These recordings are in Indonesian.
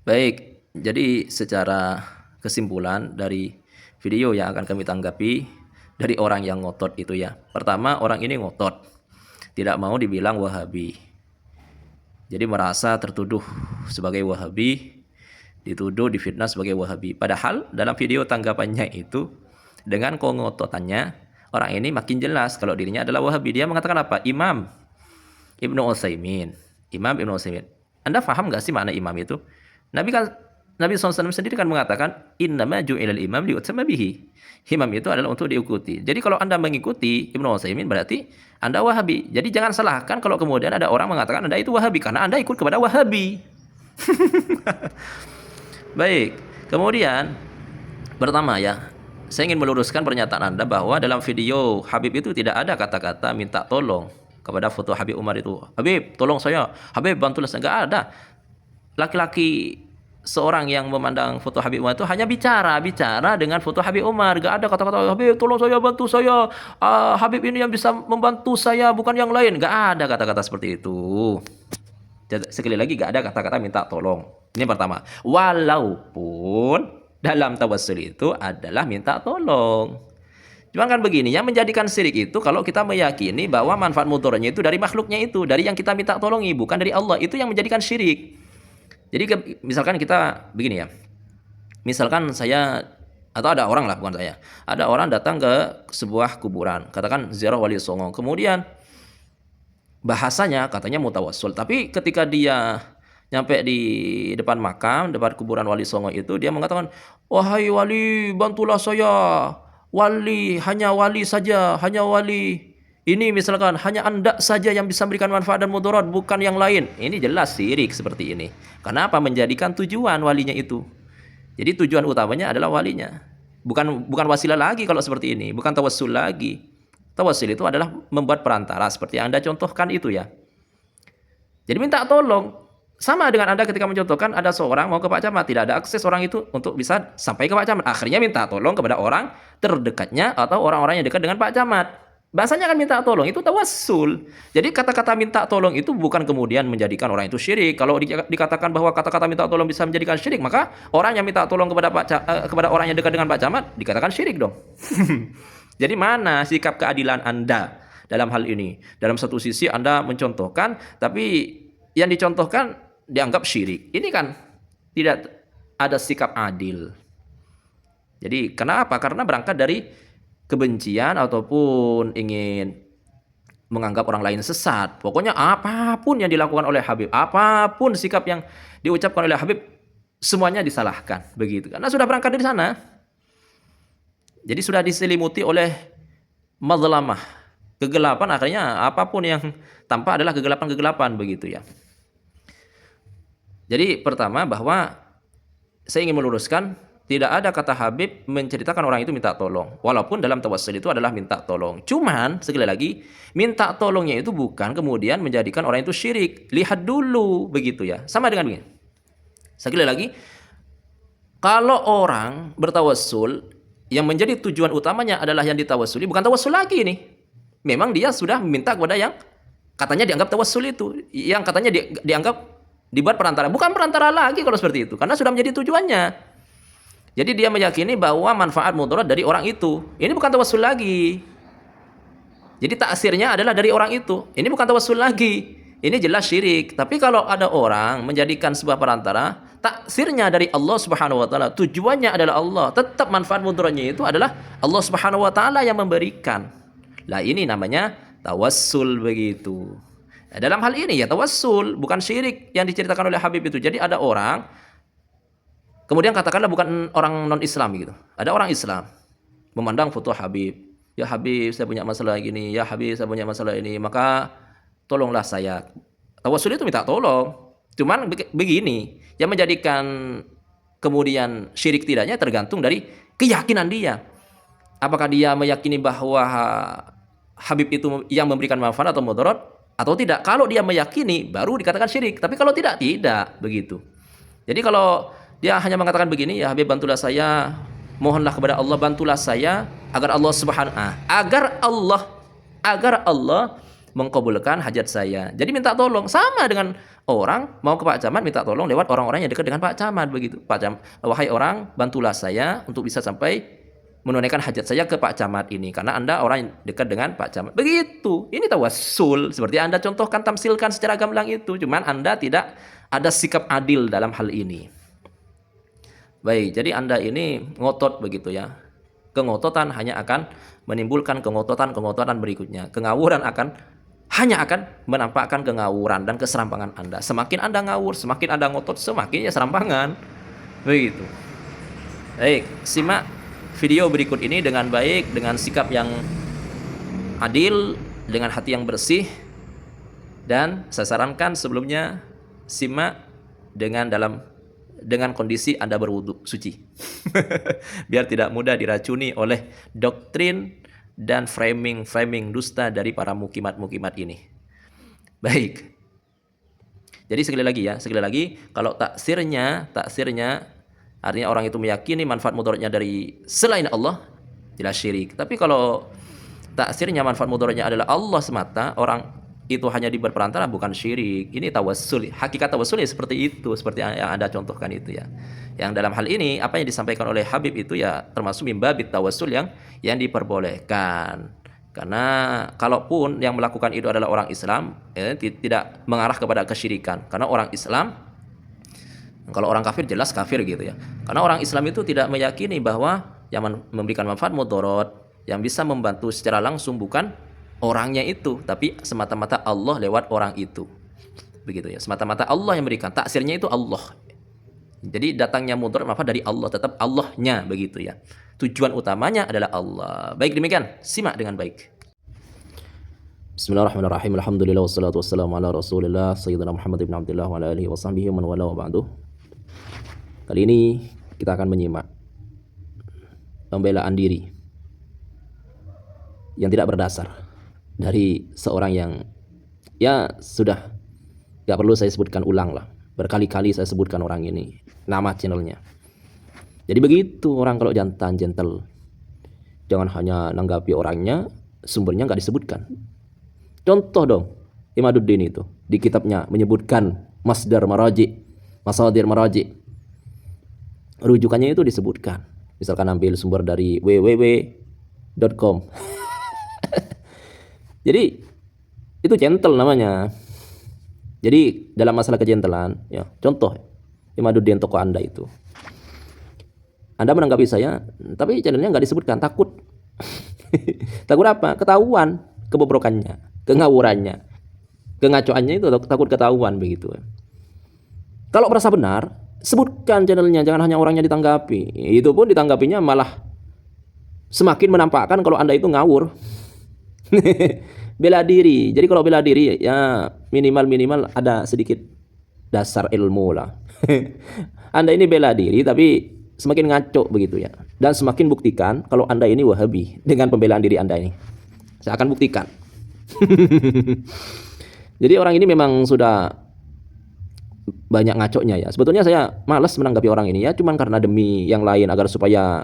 Baik, jadi secara kesimpulan dari video yang akan kami tanggapi dari orang yang ngotot itu ya. Pertama, orang ini ngotot, tidak mau dibilang Wahabi. Jadi merasa tertuduh sebagai Wahabi, dituduh, difitnah sebagai Wahabi. Padahal dalam video tanggapannya itu dengan kengototannya orang ini makin jelas kalau dirinya adalah Wahabi. Dia mengatakan apa? Ibnu Utsaimin. Imam Ibnu Utsaimin. Anda paham nggak sih makna imam itu? Nabi kan Nabi SAW sendiri kan mengatakan innama ju'ilal imam liutamma bihi. Imam itu adalah untuk diikuti. Jadi kalau Anda mengikuti Ibnu Utsaimin berarti Anda Wahabi. Jadi jangan salahkan kalau kemudian ada orang mengatakan Anda itu Wahabi karena Anda ikut kepada Wahabi. Baik. Kemudian pertama ya, saya ingin meluruskan pernyataan Anda bahwa dalam video Habib itu tidak ada kata-kata minta tolong kepada foto Habib Umar itu. Habib, tolong saya. Habib, bantulah saya. Enggak ada. Laki-laki seorang yang memandang foto Habib Umar itu hanya bicara dengan foto Habib Umar. Enggak ada kata-kata Habib, tolong saya, bantu saya. Habib ini yang bisa membantu saya, bukan yang lain. Enggak ada kata-kata seperti itu. Sekali lagi, enggak ada kata-kata minta tolong. Ini yang pertama. Walaupun dalam tawassul itu adalah minta tolong. Cuma kan begini, yang menjadikan syirik itu kalau kita meyakini bahwa manfaat mudaratnya itu dari makhluknya itu, dari yang kita minta tolongi, bukan dari Allah. Itu yang menjadikan syirik. Jadi misalkan kita begini ya. Misalkan saya atau ada orang lah, bukan saya. Ada orang datang ke sebuah kuburan, katakan ziarah Wali Songo. Kemudian bahasanya katanya mutawassul, tapi ketika dia nyampe di depan makam, depan kuburan Wali Songo itu, dia mengatakan, "Wahai wali, bantulah saya. Wali, hanya wali saja, hanya wali. Ini misalkan hanya Anda saja yang bisa memberikan manfaat dan mudarat, bukan yang lain." Ini jelas syirik seperti ini. Kenapa? Menjadikan tujuan walinya itu. Jadi tujuan utamanya adalah walinya. Bukan wasilah lagi kalau seperti ini, bukan tawassul lagi. Tawassul itu adalah membuat perantara seperti yang Anda contohkan itu ya. Jadi minta tolong. Sama dengan Anda ketika mencontohkan ada seorang mau ke Pak Camat, tidak ada akses orang itu untuk bisa sampai ke Pak Camat. Akhirnya minta tolong kepada orang terdekatnya atau orang-orang yang dekat dengan Pak Camat. Bahasanya kan minta tolong, itu tawassul. Jadi kata-kata minta tolong itu bukan kemudian menjadikan orang itu syirik. Kalau dikatakan bahwa kata-kata minta tolong bisa menjadikan syirik, maka orang yang minta tolong kepada orang yang dekat dengan Pak Camat dikatakan syirik dong. Jadi mana sikap keadilan Anda dalam hal ini? Dalam satu sisi Anda mencontohkan, tapi yang dicontohkan dianggap syirik. Ini kan tidak ada sikap adil. Jadi kenapa? Karena berangkat dari kebencian ataupun ingin menganggap orang lain sesat. Pokoknya apapun yang dilakukan oleh Habib, apapun sikap yang diucapkan oleh Habib, semuanya disalahkan. Begitu. Karena sudah berangkat dari sana. Jadi sudah diselimuti oleh mazlamah, kegelapan. Akhirnya apapun yang tampak adalah kegelapan-kegelapan begitu ya. Jadi pertama bahwa saya ingin meluruskan, tidak ada kata Habib menceritakan orang itu minta tolong. Walaupun dalam tawassul itu adalah minta tolong. Cuman sekali lagi, minta tolongnya itu bukan kemudian menjadikan orang itu syirik. Lihat dulu begitu ya. Sama dengan begini. Sekali lagi, kalau orang bertawassul yang menjadi tujuan utamanya adalah yang ditawassuli, bukan tawassul lagi nih. Memang dia sudah meminta kepada yang katanya dianggap tawassul itu, yang katanya dianggap dibuat perantara. Bukan perantara lagi kalau seperti itu, karena sudah menjadi tujuannya. Jadi dia meyakini bahwa manfaat mudarat dari orang itu. Ini bukan tawassul lagi. Jadi taksirnya adalah dari orang itu. Ini bukan tawassul lagi. Ini jelas syirik. Tapi kalau ada orang menjadikan sebuah perantara, taksirnya dari Allah Subhanahu wa taala, tujuannya adalah Allah. Tetap manfaat mudaratnya itu adalah Allah Subhanahu wa taala yang memberikan. Lah ini namanya tawassul begitu. Nah, dalam hal ini ya tawassul, bukan syirik yang diceritakan oleh Habib itu. Jadi ada orang, kemudian katakanlah bukan orang non-Islam gitu. Ada orang Islam memandang foto Habib. Ya Habib, saya punya masalah gini. Ya Habib, saya punya masalah ini. Maka tolonglah saya. Tawassul itu minta tolong. Cuman begini, yang menjadikan kemudian syirik tidaknya tergantung dari keyakinan dia. Apakah dia meyakini bahwa Habib itu yang memberikan manfaat atau mudarat atau tidak? Kalau dia meyakini baru dikatakan syirik. Tapi kalau tidak begitu. Jadi kalau dia hanya mengatakan begini, ya Habib bantulah saya, mohonlah kepada Allah bantulah saya agar Allah mengkabulkan hajat saya. Jadi minta tolong sama dengan orang mau ke Pak Camat minta tolong lewat orang-orang yang dekat dengan Pak Camat begitu. Pak Camat, wahai orang, bantulah saya untuk bisa sampai menunaikan hajat saya ke Pak Camat ini karena Anda orang yang dekat dengan Pak Camat. Begitu. Ini tawassul seperti Anda contohkan, tamsilkan secara gamblang itu. Cuman Anda tidak ada sikap adil dalam hal ini. Baik, jadi Anda ini ngotot begitu ya. Kengototan hanya akan menimbulkan kengototan berikutnya. Kengawuran hanya akan menampakkan kengawuran dan keserampangan Anda. Semakin Anda ngawur, semakin Anda ngotot, semakin ya serampangan. Begitu. Baik, simak video berikut ini dengan baik, dengan sikap yang adil, dengan hati yang bersih. Dan saya sarankan sebelumnya simak dengan kondisi Anda berwudu suci. Biar tidak mudah diracuni oleh doktrin dan framing dusta dari para mukimat ini. Baik. Jadi sekali lagi kalau taksirnya artinya orang itu meyakini manfaat mudaratnya dari selain Allah, jelas syirik. Tapi kalau taksirnya manfaat mudaratnya adalah Allah semata, orang itu hanya berperantara, bukan syirik. Ini tawassul. Hakikat tawassul ya seperti itu, seperti yang Anda contohkan itu ya. Yang dalam hal ini apa yang disampaikan oleh Habib itu ya termasuk mimbabit tawassul yang diperbolehkan. Karena kalaupun yang melakukan itu adalah orang Islam, tidak mengarah kepada kesyirikan. Karena orang Islam, kalau orang kafir jelas kafir gitu ya. Karena orang Islam itu tidak meyakini bahwa yang memberikan manfaat mudarat, yang bisa membantu secara langsung bukan orangnya itu, tapi semata-mata Allah lewat orang itu. Begitu ya, semata-mata Allah yang memberikan, taksirnya itu Allah. Jadi datangnya mudarat manfaat dari Allah, tetap Allahnya begitu ya. Tujuan utamanya adalah Allah. Baik, demikian, simak dengan baik. Bismillahirrahmanirrahim. Alhamdulillah wassalatu wassalamu ala Rasulillah sayyidina Muhammad ibn Abdullah wa ala alihi wa sahbihi wa man wala wa ba'du. Kali ini kita akan menyimak pembelaan diri yang tidak berdasar dari seorang yang ya sudah gak perlu saya sebutkan ulang lah. Berkali-kali saya sebutkan orang ini, nama channelnya. Jadi begitu orang kalau jantan, gentle. Jangan hanya nanggapi orangnya, sumbernya gak disebutkan. Contoh dong, Imaduddin itu di kitabnya menyebutkan masadir maraji. Rujukannya itu disebutkan. Misalkan ambil sumber dari www.com. Jadi itu gentle namanya. Jadi dalam masalah kejentelan, ya, contoh Imaduddin tokoh Anda itu. Anda menanggapi saya, tapi channelnya nggak disebutkan, takut. Takut apa? Ketahuan kebobrokannya, kengawurannya, kengacoannya itu takut ketahuan begitu. Kalau merasa benar, sebutkan channelnya, jangan hanya orangnya ditanggapi. Itu pun ditanggapinya malah semakin menampakkan kalau Anda itu ngawur. Bela diri. Jadi kalau bela diri ya minimal ada sedikit dasar ilmu lah. Anda ini bela diri tapi semakin ngaco begitu ya. Dan semakin buktikan kalau Anda ini Wahabi dengan pembelaan diri Anda ini. Saya akan buktikan. Jadi orang ini memang sudah banyak ngaconya ya. Sebetulnya saya malas menanggapi orang ini ya, cuman karena demi yang lain agar supaya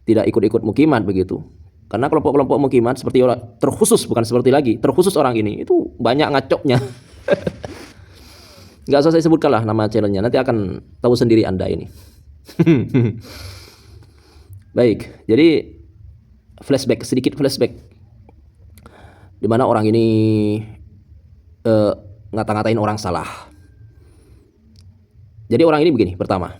tidak ikut-ikut mukimat begitu. Karena kelompok-kelompok mukimat seperti orang terkhusus, bukan seperti lagi, terkhusus orang ini itu banyak ngacoknya. Nggak usah saya sebutkan lah nama channelnya, nanti akan tahu sendiri Anda ini. Baik, jadi sedikit flashback. Dimana orang ini ngata-ngatain orang salah. Jadi orang ini begini, pertama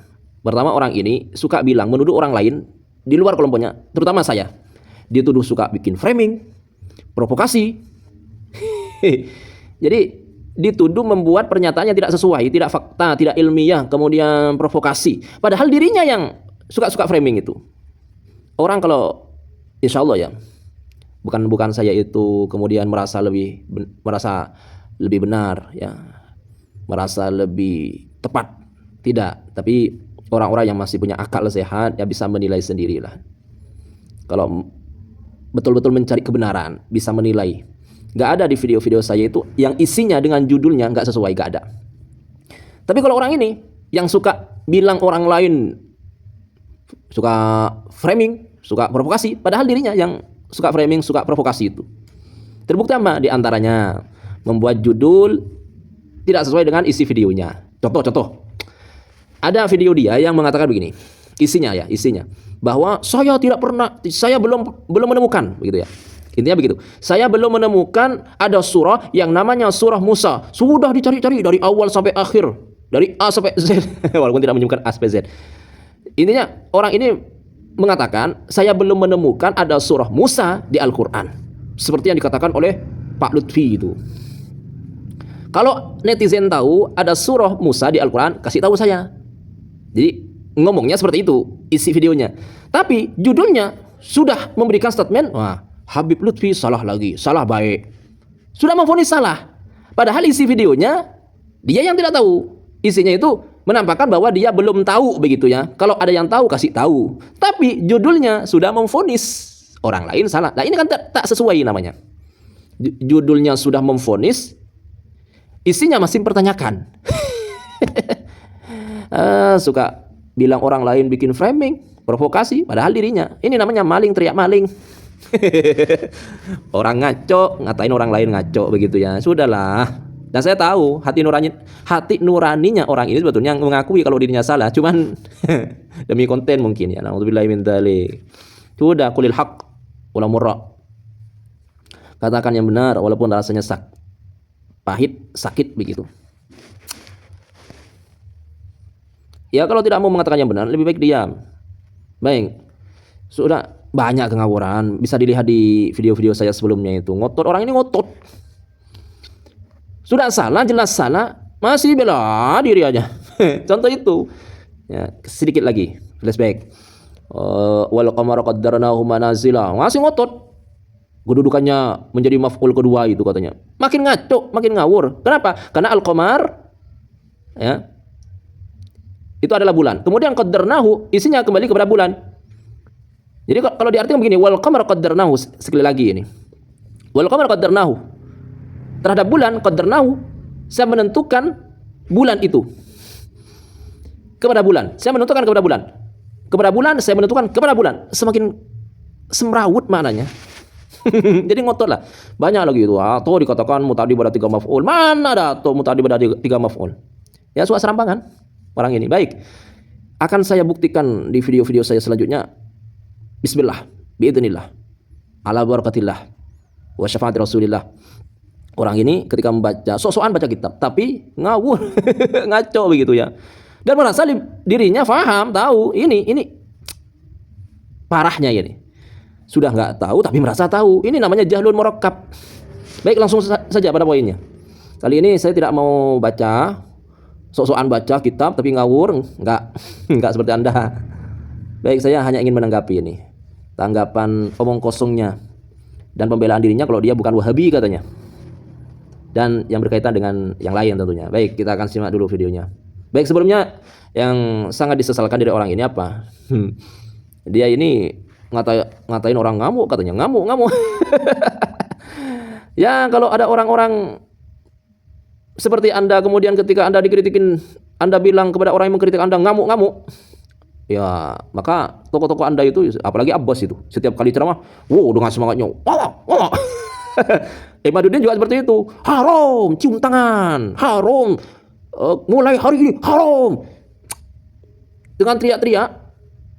orang ini suka bilang, menuduh orang lain di luar kelompoknya, terutama saya. Dia tuduh suka bikin framing, provokasi. Jadi dituduh membuat pernyataan yang tidak sesuai, tidak fakta, tidak ilmiah, kemudian provokasi. Padahal dirinya yang suka framing itu. Orang kalau insya Allah ya, bukan saya itu kemudian merasa lebih benar ya, merasa lebih tepat, tidak. Tapi orang-orang yang masih punya akal sehat ya bisa menilai sendirilah. Kalau betul-betul mencari kebenaran, bisa menilai. Gak ada di video-video saya itu yang isinya dengan judulnya gak sesuai, gak ada. Tapi kalau orang ini yang suka bilang orang lain suka framing, suka provokasi, padahal dirinya yang suka framing, suka provokasi itu. Terbukti apa? Di antaranya membuat judul tidak sesuai dengan isi videonya. Contoh, ada video dia yang mengatakan begini, isinya bahwa saya belum menemukan, begitu ya. Intinya begitu. Saya belum menemukan ada surah yang namanya surah Musa. Sudah dicari-cari dari awal sampai akhir, dari A sampai Z, walaupun tidak menyebutkan A sampai Z. Intinya orang ini mengatakan saya belum menemukan ada surah Musa di Al-Quran, seperti yang dikatakan oleh Pak Lutfi itu. Kalau netizen tahu ada surah Musa di Al-Quran, kasih tahu saya. Jadi ngomongnya seperti itu isi videonya. Tapi judulnya sudah memberikan statement, wah, Habib Lutfi salah lagi, salah baik. Sudah memvonis salah. Padahal isi videonya dia yang tidak tahu. Isinya itu menampakkan bahwa dia belum tahu, begitu ya. Kalau ada yang tahu kasih tahu. Tapi judulnya sudah memvonis orang lain salah. Nah, ini kan tak sesuai namanya. Judulnya sudah memvonis, isinya masih mempertanyakan. Suka bilang orang lain bikin framing, provokasi, padahal dirinya. Ini namanya maling teriak maling. Orang ngaco, ngatain orang lain ngaco, begitu ya. Sudahlah. Dan saya tahu hati nuraninya orang ini sebetulnya mengakui kalau dirinya salah, cuman demi konten mungkin ya. Nauzubillahi min dzalik. Sudah, qulil haqq wala murra. Katakan yang benar walaupun rasanya pahit, sakit, begitu. Ya kalau tidak mau mengatakan yang benar, lebih baik diam. Baik. Sudah banyak kengawuran, bisa dilihat di video-video saya sebelumnya itu. Ngotot, orang ini ngotot. Sudah salah, jelas salah, masih bela diri aja. Contoh itu. Ya, sedikit lagi flashback. Wal qamara qaddarnahu manazila. Masih ngotot. Kedudukannya menjadi maf'ul kedua itu katanya. Makin ngaco, makin ngawur. Kenapa? Karena al-qamar ya, itu adalah bulan. Kemudian qaddarnahu isinya kembali kepada bulan. Jadi kalau diartikan begini, wal qamar qaddarnahu, sekali lagi ini. Wal qamar qaddarnahu. Terhadap bulan qaddarnahu, saya menentukan bulan itu. Kepada bulan, saya menentukan kepada bulan. Kepada bulan, saya menentukan kepada bulan. Semakin semrawut maknanya. Jadi ngotot lah. Banyak lagi itu. Atau dikatakan mutadi pada 3 maf'ul. Mana ada atau mutadi pada 3 maf'ul? Ya suka serampangan orang ini. Baik. Akan saya buktikan di video-video saya selanjutnya. Bismillah, biidznillah, ala barakatillah, wa syafaati Rasulillah. Orang ini ketika membaca, sok-sokan baca kitab, tapi ngawur, ngaco begitu ya. Dan merasa dirinya faham, tahu. Ini parahnya ini. Sudah nggak tahu, tapi merasa tahu. Ini namanya jahlun murakkab. Baik, langsung saja pada poinnya. Kali ini saya tidak mau baca, sok-sokan baca kitab, tapi ngawur, nggak seperti Anda. Baik, saya hanya ingin menanggapi ini tanggapan omong kosongnya dan pembelaan dirinya kalau dia bukan Wahabi katanya, dan yang berkaitan dengan yang lain tentunya. Baik, kita akan simak dulu videonya. Baik, sebelumnya yang sangat disesalkan dari orang ini apa? Dia ini ngatain orang ngamuk katanya, ngamuk. Ya, kalau ada orang-orang seperti Anda kemudian ketika Anda dikritikin, Anda bilang kepada orang yang mengkritik Anda ngamuk. Ya, maka tokoh-tokoh Anda itu, apalagi Abbas itu, setiap kali ceramah, dengan semangatnya, wah. Imaduddin juga seperti itu. Haram, cium tangan, haram. Mulai hari ini haram. Dengan teriak-teriak.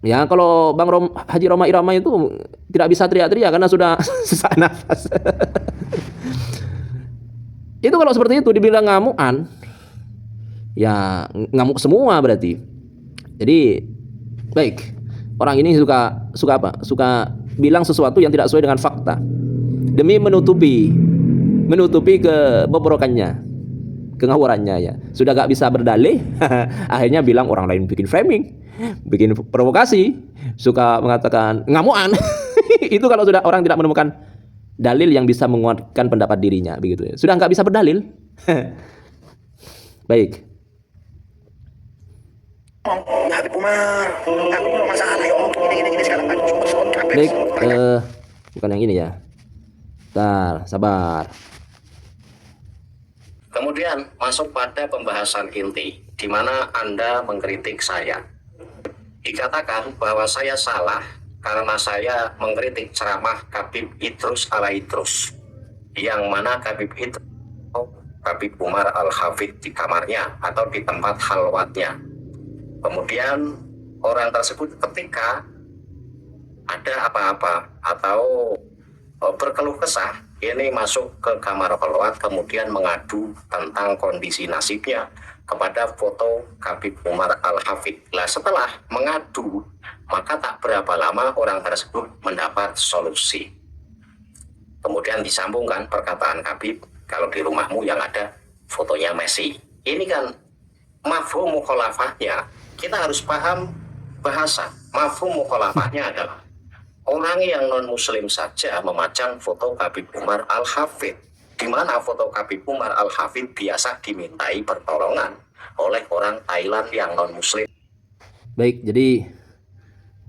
Ya, kalau Bang Haji Roma Irama itu tidak bisa teriak-teriak karena sudah sesak nafas. Itu kalau seperti itu dibilang ngamukan, ya ngamuk semua berarti. Jadi baik, orang ini suka apa? Suka bilang sesuatu yang tidak sesuai dengan fakta demi menutupi kebobrokannya, kengawurannya ya. Sudah gak bisa berdalih, akhirnya bilang orang lain bikin framing, bikin provokasi, suka mengatakan ngamuan. Itu kalau sudah orang tidak menemukan dalil yang bisa menguatkan pendapat dirinya, begitu ya. Sudah nggak bisa berdalil. Baik. Habib Umar, aku masalah ya om, ini segala macam. Baik, bukan yang ini ya. Bentar, sabar. Kemudian masuk pada pembahasan inti, di mana Anda mengkritik saya. Dikatakan bahwa saya salah karena saya mengkritik ceramah Habib Idrus ala Idrus, yang mana Habib Idrus Habib Umar Al-Hafidh di kamarnya atau di tempat halwatnya. Kemudian orang tersebut ketika ada apa-apa atau berkeluh kesah, ini masuk ke kamar halwat kemudian mengadu tentang kondisi nasibnya kepada foto Habib Umar Al-Hafidh. Nah, setelah mengadu, maka tak berapa lama orang tersebut mendapat solusi. Kemudian disambungkan perkataan Habib, kalau di rumahmu yang ada fotonya Messi. Ini kan mafhum mukhalafahnya. Kita harus paham bahasa. Mafhum mukhalafahnya adalah orang yang non-muslim saja memajang foto Habib Umar Al-Hafidh, di mana foto Habib Umar Al-Hafidh biasa dimintai pertolongan oleh orang Thailand yang non-muslim. Baik, jadi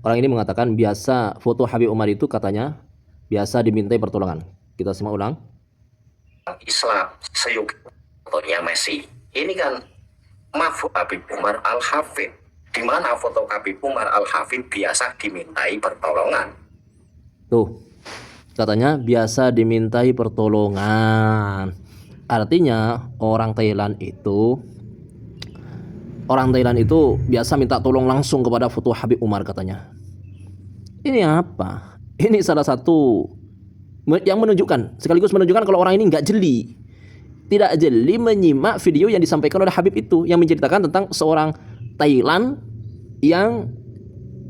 orang ini mengatakan biasa foto Habib Umar itu katanya biasa dimintai pertolongan. Kita simak ulang. Islam seyuk fotonya Messi. Ini kan mafhum Habib Umar Al-Hafidh, di mana foto Habib Umar Al-Hafidh biasa dimintai pertolongan. Tuh, katanya biasa dimintai pertolongan. Artinya orang Thailand itu biasa minta tolong langsung kepada foto Habib Umar katanya. Ini apa? Ini salah satu yang menunjukkan, sekaligus menunjukkan kalau orang ini nggak jeli, tidak jeli menyimak video yang disampaikan oleh Habib itu, yang menceritakan tentang seorang Thailand yang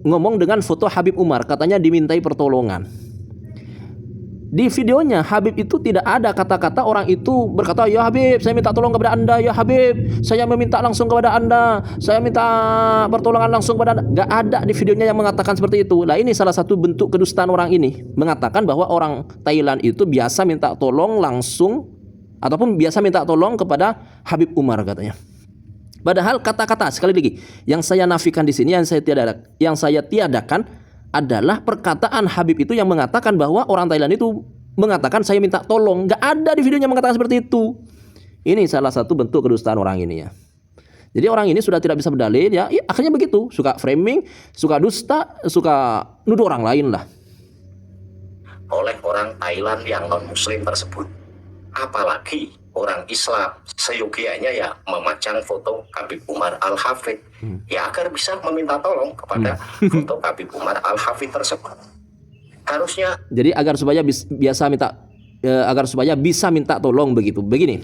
ngomong dengan foto Habib Umar, katanya dimintai pertolongan. Di videonya Habib itu tidak ada kata-kata orang itu berkata, "Ya Habib, saya minta tolong kepada Anda, ya Habib, saya meminta langsung kepada Anda, saya minta pertolongan langsung kepada Anda." Gak ada di videonya yang mengatakan seperti itu. Nah, ini salah satu bentuk kedustaan orang ini, mengatakan bahwa orang Thailand itu biasa minta tolong langsung ataupun biasa minta tolong kepada Habib Umar katanya. Padahal kata-kata, sekali lagi, yang saya nafikan di sini, yang saya tiadakan adalah perkataan Habib itu yang mengatakan bahwa orang Thailand itu mengatakan saya minta tolong. Gak ada di videonya mengatakan seperti itu. Ini salah satu bentuk kedustaan orang ini ya. Jadi orang ini sudah tidak bisa berdalil ya, akhirnya begitu, suka framing, suka dusta, suka nuduh orang lain lah. Oleh orang Thailand yang non-muslim tersebut. Apalagi orang Islam seyogianya ya memajang foto Habib Umar Al-Hafidh ya agar bisa meminta tolong kepada foto Habib Umar Al-Hafidh tersebut. Harusnya jadi agar supaya bisa minta tolong begitu. Begini.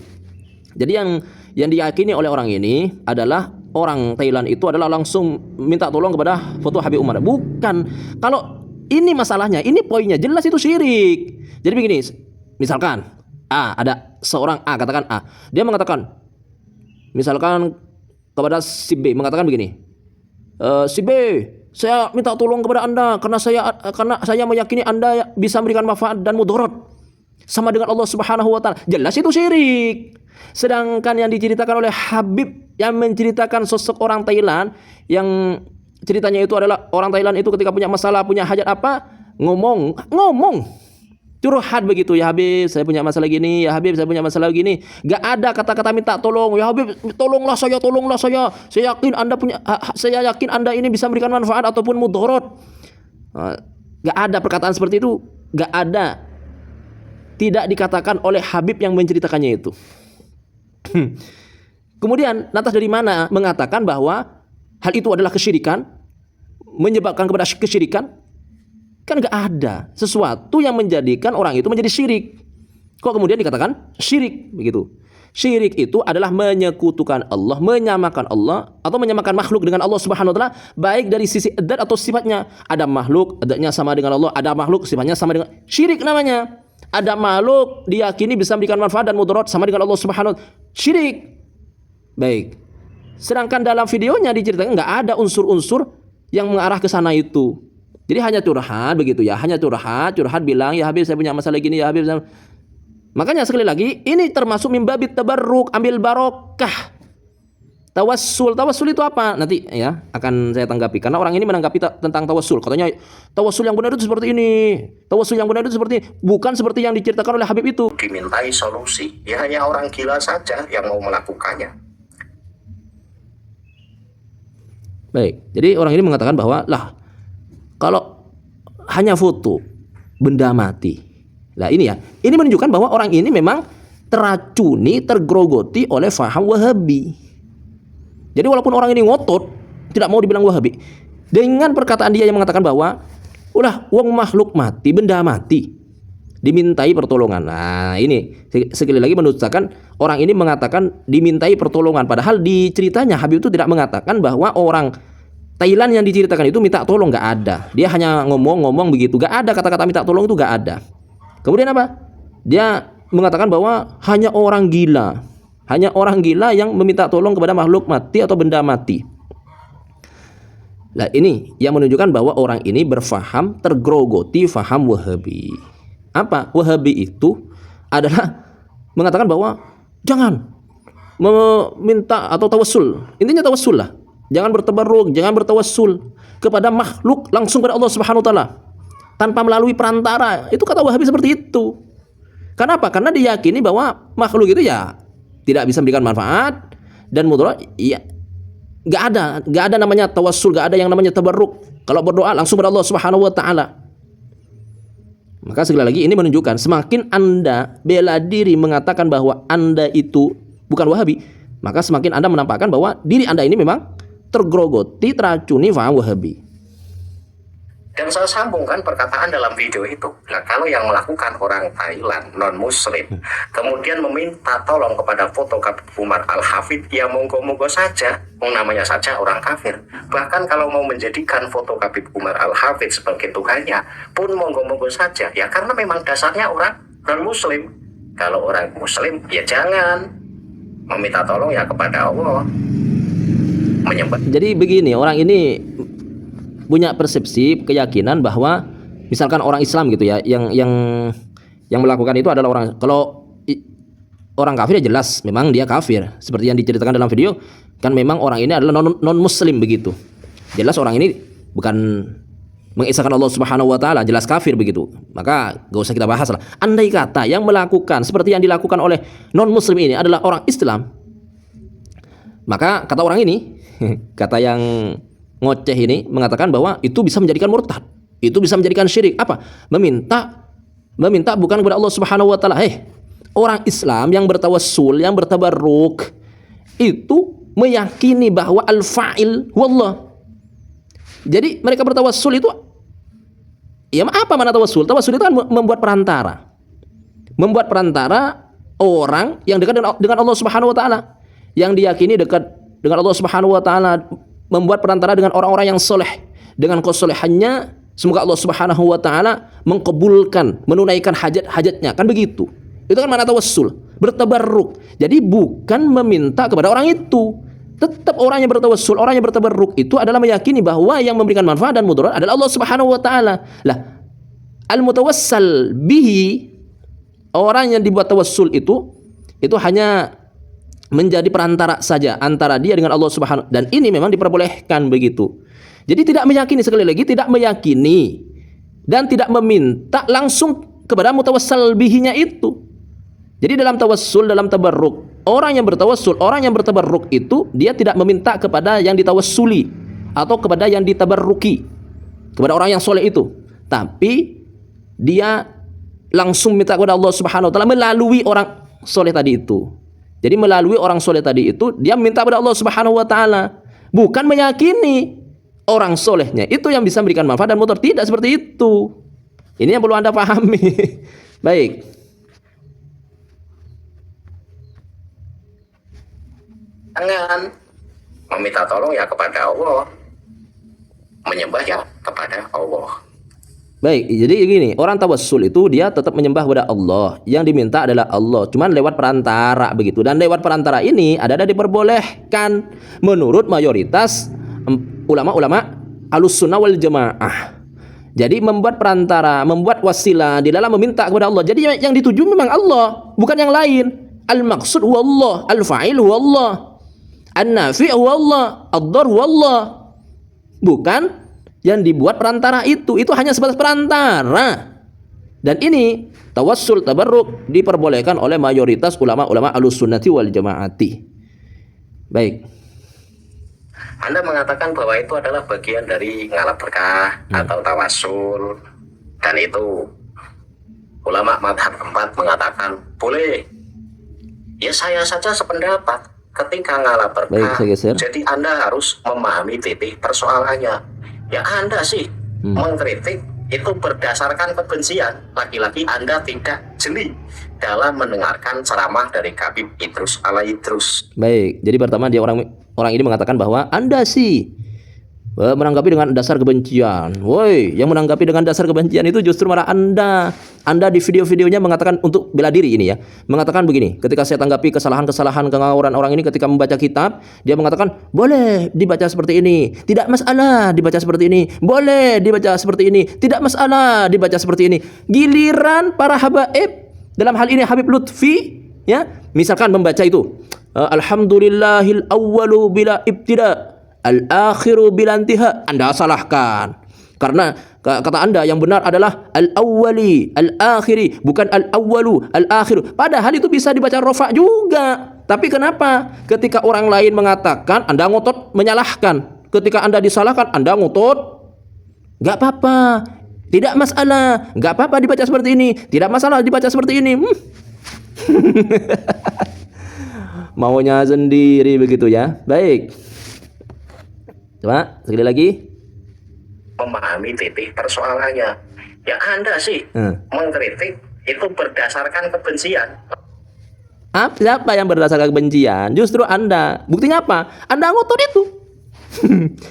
Jadi yang diyakini oleh orang ini adalah orang Thailand itu adalah langsung minta tolong kepada foto Habib Umar. Bukan. Kalau ini masalahnya, ini poinnya jelas itu syirik. Jadi begini, misalkan ada seorang A, katakan A, dia mengatakan misalkan kepada si B, mengatakan begini, si B, saya minta tolong kepada Anda karena saya meyakini Anda bisa memberikan manfaat dan mudarat sama dengan Allah Subhanahu wa taala. Jelas itu syirik. Sedangkan yang diceritakan oleh Habib yang menceritakan sosok orang Thailand yang ceritanya itu adalah orang Thailand itu ketika punya masalah, punya hajat apa, ngomong curhat begitu, ya Habib saya punya masalah gini, ya Habib saya punya masalah gini. Gak ada kata-kata minta tolong, ya Habib tolonglah saya, saya yakin Anda ini bisa memberikan manfaat ataupun mudarat. Gak ada perkataan seperti itu, gak ada, tidak dikatakan oleh Habib yang menceritakannya itu. Kemudian lantas dari mana mengatakan bahwa hal itu adalah kesyirikan, menyebabkan kepada kesyirikan? Kan gak ada sesuatu yang menjadikan orang itu menjadi syirik. Kok kemudian dikatakan syirik begitu? Syirik itu adalah menyekutukan Allah, menyamakan Allah atau menyamakan makhluk dengan Allah Subhanahu wa taala, baik dari sisi adat atau sifatnya. Ada makhluk adatnya sama dengan Allah, ada makhluk sifatnya sama dengan, syirik namanya. Ada makhluk diyakini bisa memberikan manfaat dan mudarat sama dengan Allah Subhanahu wa taala, syirik. Baik. Sedangkan dalam videonya diceritakan nggak ada unsur-unsur yang mengarah ke sana itu. Jadi hanya curhat begitu ya, hanya curhat bilang, ya Habib saya punya masalah gini, ya Habib saya... Makanya sekali lagi ini termasuk mimbabit tabarruk, ambil barokah. Tawassul itu apa? Nanti ya akan saya tanggapi karena orang ini menanggapi tentang tawassul. Katanya tawassul yang benar itu seperti ini. Tawassul yang benar itu seperti ini. Bukan seperti yang diceritakan oleh Habib itu. Dimintai solusi, ya hanya orang gila saja yang mau melakukannya. Baik, jadi orang ini mengatakan bahwa kalau hanya foto benda mati. Nah ini ya, ini menunjukkan bahwa orang ini memang teracuni, tergerogoti oleh faham Wahabi. Jadi walaupun orang ini ngotot tidak mau dibilang Wahabi, dengan perkataan dia yang mengatakan bahwa ulah wong makhluk mati, benda mati, dimintai pertolongan. Nah, ini sekali lagi mendustakan. Orang ini mengatakan dimintai pertolongan, padahal di ceritanya Habib itu tidak mengatakan bahwa orang Thailand yang diceritakan itu minta tolong, nggak ada. Dia hanya ngomong-ngomong begitu, nggak ada kata-kata minta tolong itu, nggak ada. Kemudian apa? Dia mengatakan bahwa hanya orang gila yang meminta tolong kepada makhluk mati atau benda mati. Nah, ini yang menunjukkan bahwa orang ini berfaham, tergerogoti faham Wahabi. Apa? Wahabi itu adalah mengatakan bahwa jangan meminta atau tawassul. Intinya tawassul lah. Jangan bertabarruk, jangan bertawassul kepada makhluk, langsung kepada Allah Subhanahu wa taala tanpa melalui perantara. Itu kata Wahabi seperti itu. Kenapa? Karena diyakini bahwa makhluk itu ya tidak bisa memberikan manfaat dan mudarat. Ya, nggak ada namanya tawassul, nggak ada yang namanya tabarruk. Kalau berdoa langsung kepada Allah Subhanahu wa taala. Maka sekali lagi ini menunjukkan semakin Anda bela diri mengatakan bahwa Anda itu bukan Wahabi, maka semakin Anda menampakkan bahwa diri Anda ini memang tergerogoti, teracuni faham Wahabi. Dan saya sambungkan perkataan dalam video itu. Nah, kalau yang melakukan orang Thailand non-Muslim, kemudian meminta tolong kepada foto Habib Umar Al-Hafidh, ya monggo-monggo saja, namanya saja orang kafir. Bahkan kalau mau menjadikan foto Habib Umar Al-Hafidh sebagai Tuhannya, pun monggo-monggo saja. Ya karena memang dasarnya orang non-Muslim. Kalau orang Muslim, ya jangan meminta tolong ya kepada Allah. Menyembah. Jadi begini, orang ini punya persepsi, keyakinan bahwa misalkan orang Islam gitu ya, yang melakukan itu adalah orang, kalau orang kafir ya jelas memang dia kafir, seperti yang diceritakan dalam video kan, memang orang ini adalah non muslim begitu, jelas orang ini bukan mengisahkan Allah Subhanahu wa taala, jelas kafir begitu. Maka gak usah kita bahas lah. Andai kata yang melakukan seperti yang dilakukan oleh non muslim ini adalah orang Islam, maka kata orang ini kata yang ngoceh ini mengatakan bahwa itu bisa menjadikan murtad, itu bisa menjadikan syirik. Apa? Meminta bukan kepada Allah Subhanahu wa taala. Orang Islam yang bertawassul, yang bertabarruk itu meyakini bahwa al-fa'il wallah. Jadi mereka bertawassul itu ya apa mana tawassul? Tawassul itu kan membuat perantara. Membuat perantara orang yang dekat dengan Allah Subhanahu wa taala, yang diyakini dekat dengan Allah Subhanahu wa taala, membuat perantara dengan orang-orang yang soleh, dengan kesolehannya semoga Allah Subhanahu wa taala mengkabulkan, menunaikan hajat-hajatnya, kan begitu. Itu kan makna tawassul, bertabarruk. Jadi bukan meminta kepada orang itu. Tetap orang yang bertawassul, orang yang bertabarruk itu adalah meyakini bahwa yang memberikan manfaat dan mudarat adalah Allah Subhanahu wa taala. Lah, al-mutawassal bihi, orang yang dibuat tawassul itu hanya menjadi perantara saja antara dia dengan Allah Subhanahu, dan ini memang diperbolehkan begitu. Jadi tidak meyakini, sekali lagi tidak meyakini dan tidak meminta langsung kepada mutawassal bihinya itu. Jadi dalam tawassul, dalam tabarruk, orang yang bertawassul, orang yang bertabarruk itu dia tidak meminta kepada yang ditawassuli atau kepada yang ditabarruki, kepada orang yang soleh itu, tapi dia langsung minta kepada Allah Subhanahu wa taala melalui orang soleh tadi itu. Jadi melalui orang soleh tadi itu dia minta kepada Allah Subhanahu wa taala, bukan meyakini orang solehnya itu yang bisa memberikan manfaat dan mudarat. Tidak seperti itu. Ini yang perlu Anda pahami. Baik. Jangan meminta tolong ya kepada Allah, menyembah ya kepada Allah. Baik, jadi gini, orang tawassul itu dia tetap menyembah kepada Allah, yang diminta adalah Allah, cuman lewat perantara begitu. Dan lewat perantara ini ada diperbolehkan menurut mayoritas ulama-ulama Ahlussunnah wal Jamaah. Jadi membuat perantara, membuat wasilah di dalam meminta kepada Allah. Jadi yang dituju memang Allah, bukan yang lain. Al-maqsud huwa Allah, al-fa'il huwa Allah, an-nafi' huwa Allah, ad-dar huwa Allah. Bukan yang dibuat perantara itu hanya sebatas perantara. Dan ini tawassul tabarruk diperbolehkan oleh mayoritas ulama-ulama Ahlussunnati wal Jamaati. Baik. Anda mengatakan bahwa itu adalah bagian dari ngalap berkah atau tawassul, dan itu ulama madhab 4 mengatakan boleh. Ya saya saja sependapat ketika ngalah Baik, berkah. saya geser. Jadi Anda harus memahami titik persoalannya. Ya Anda sih mengkritik itu berdasarkan kebencian. Lagi-lagi Anda tidak jeli dalam mendengarkan ceramah dari Habib Idrus Al-Idrus. Baik, jadi pertama dia orang ini mengatakan bahwa Anda sih menanggapi dengan dasar kebencian. Woi, yang menanggapi dengan dasar kebencian itu justru malah Anda. Anda di video-videonya mengatakan untuk bela diri ini ya. Mengatakan begini, ketika saya tanggapi kesalahan-kesalahan kengawuran orang ini ketika membaca kitab, dia mengatakan, "Boleh dibaca seperti ini. Tidak masalah dibaca seperti ini. Boleh dibaca seperti ini. Tidak masalah dibaca seperti ini." Giliran para habaib, dalam hal ini Habib Lutfi ya, misalkan membaca itu, Alhamdulillahil awwalu bila ibtida, al-akhiru bilantiha, Anda salahkan. Karena kata Anda yang benar adalah al-awwali, al-akhiri, bukan al-awwalu, al-akhiru. Padahal itu bisa dibaca rofa juga. Tapi kenapa? Ketika orang lain mengatakan, Anda ngotot menyalahkan. Ketika Anda disalahkan, Anda ngotot, gak apa-apa, tidak masalah, gak apa-apa dibaca seperti ini, tidak masalah dibaca seperti ini. Maunya sendiri begitu ya. Baik. Coba sekali lagi. Memahami titik persoalannya. Ya Anda sih mengkritik itu berdasarkan kebencian. Siapa yang berdasarkan kebencian? Justru Anda. Buktinya apa? Anda ngotot itu.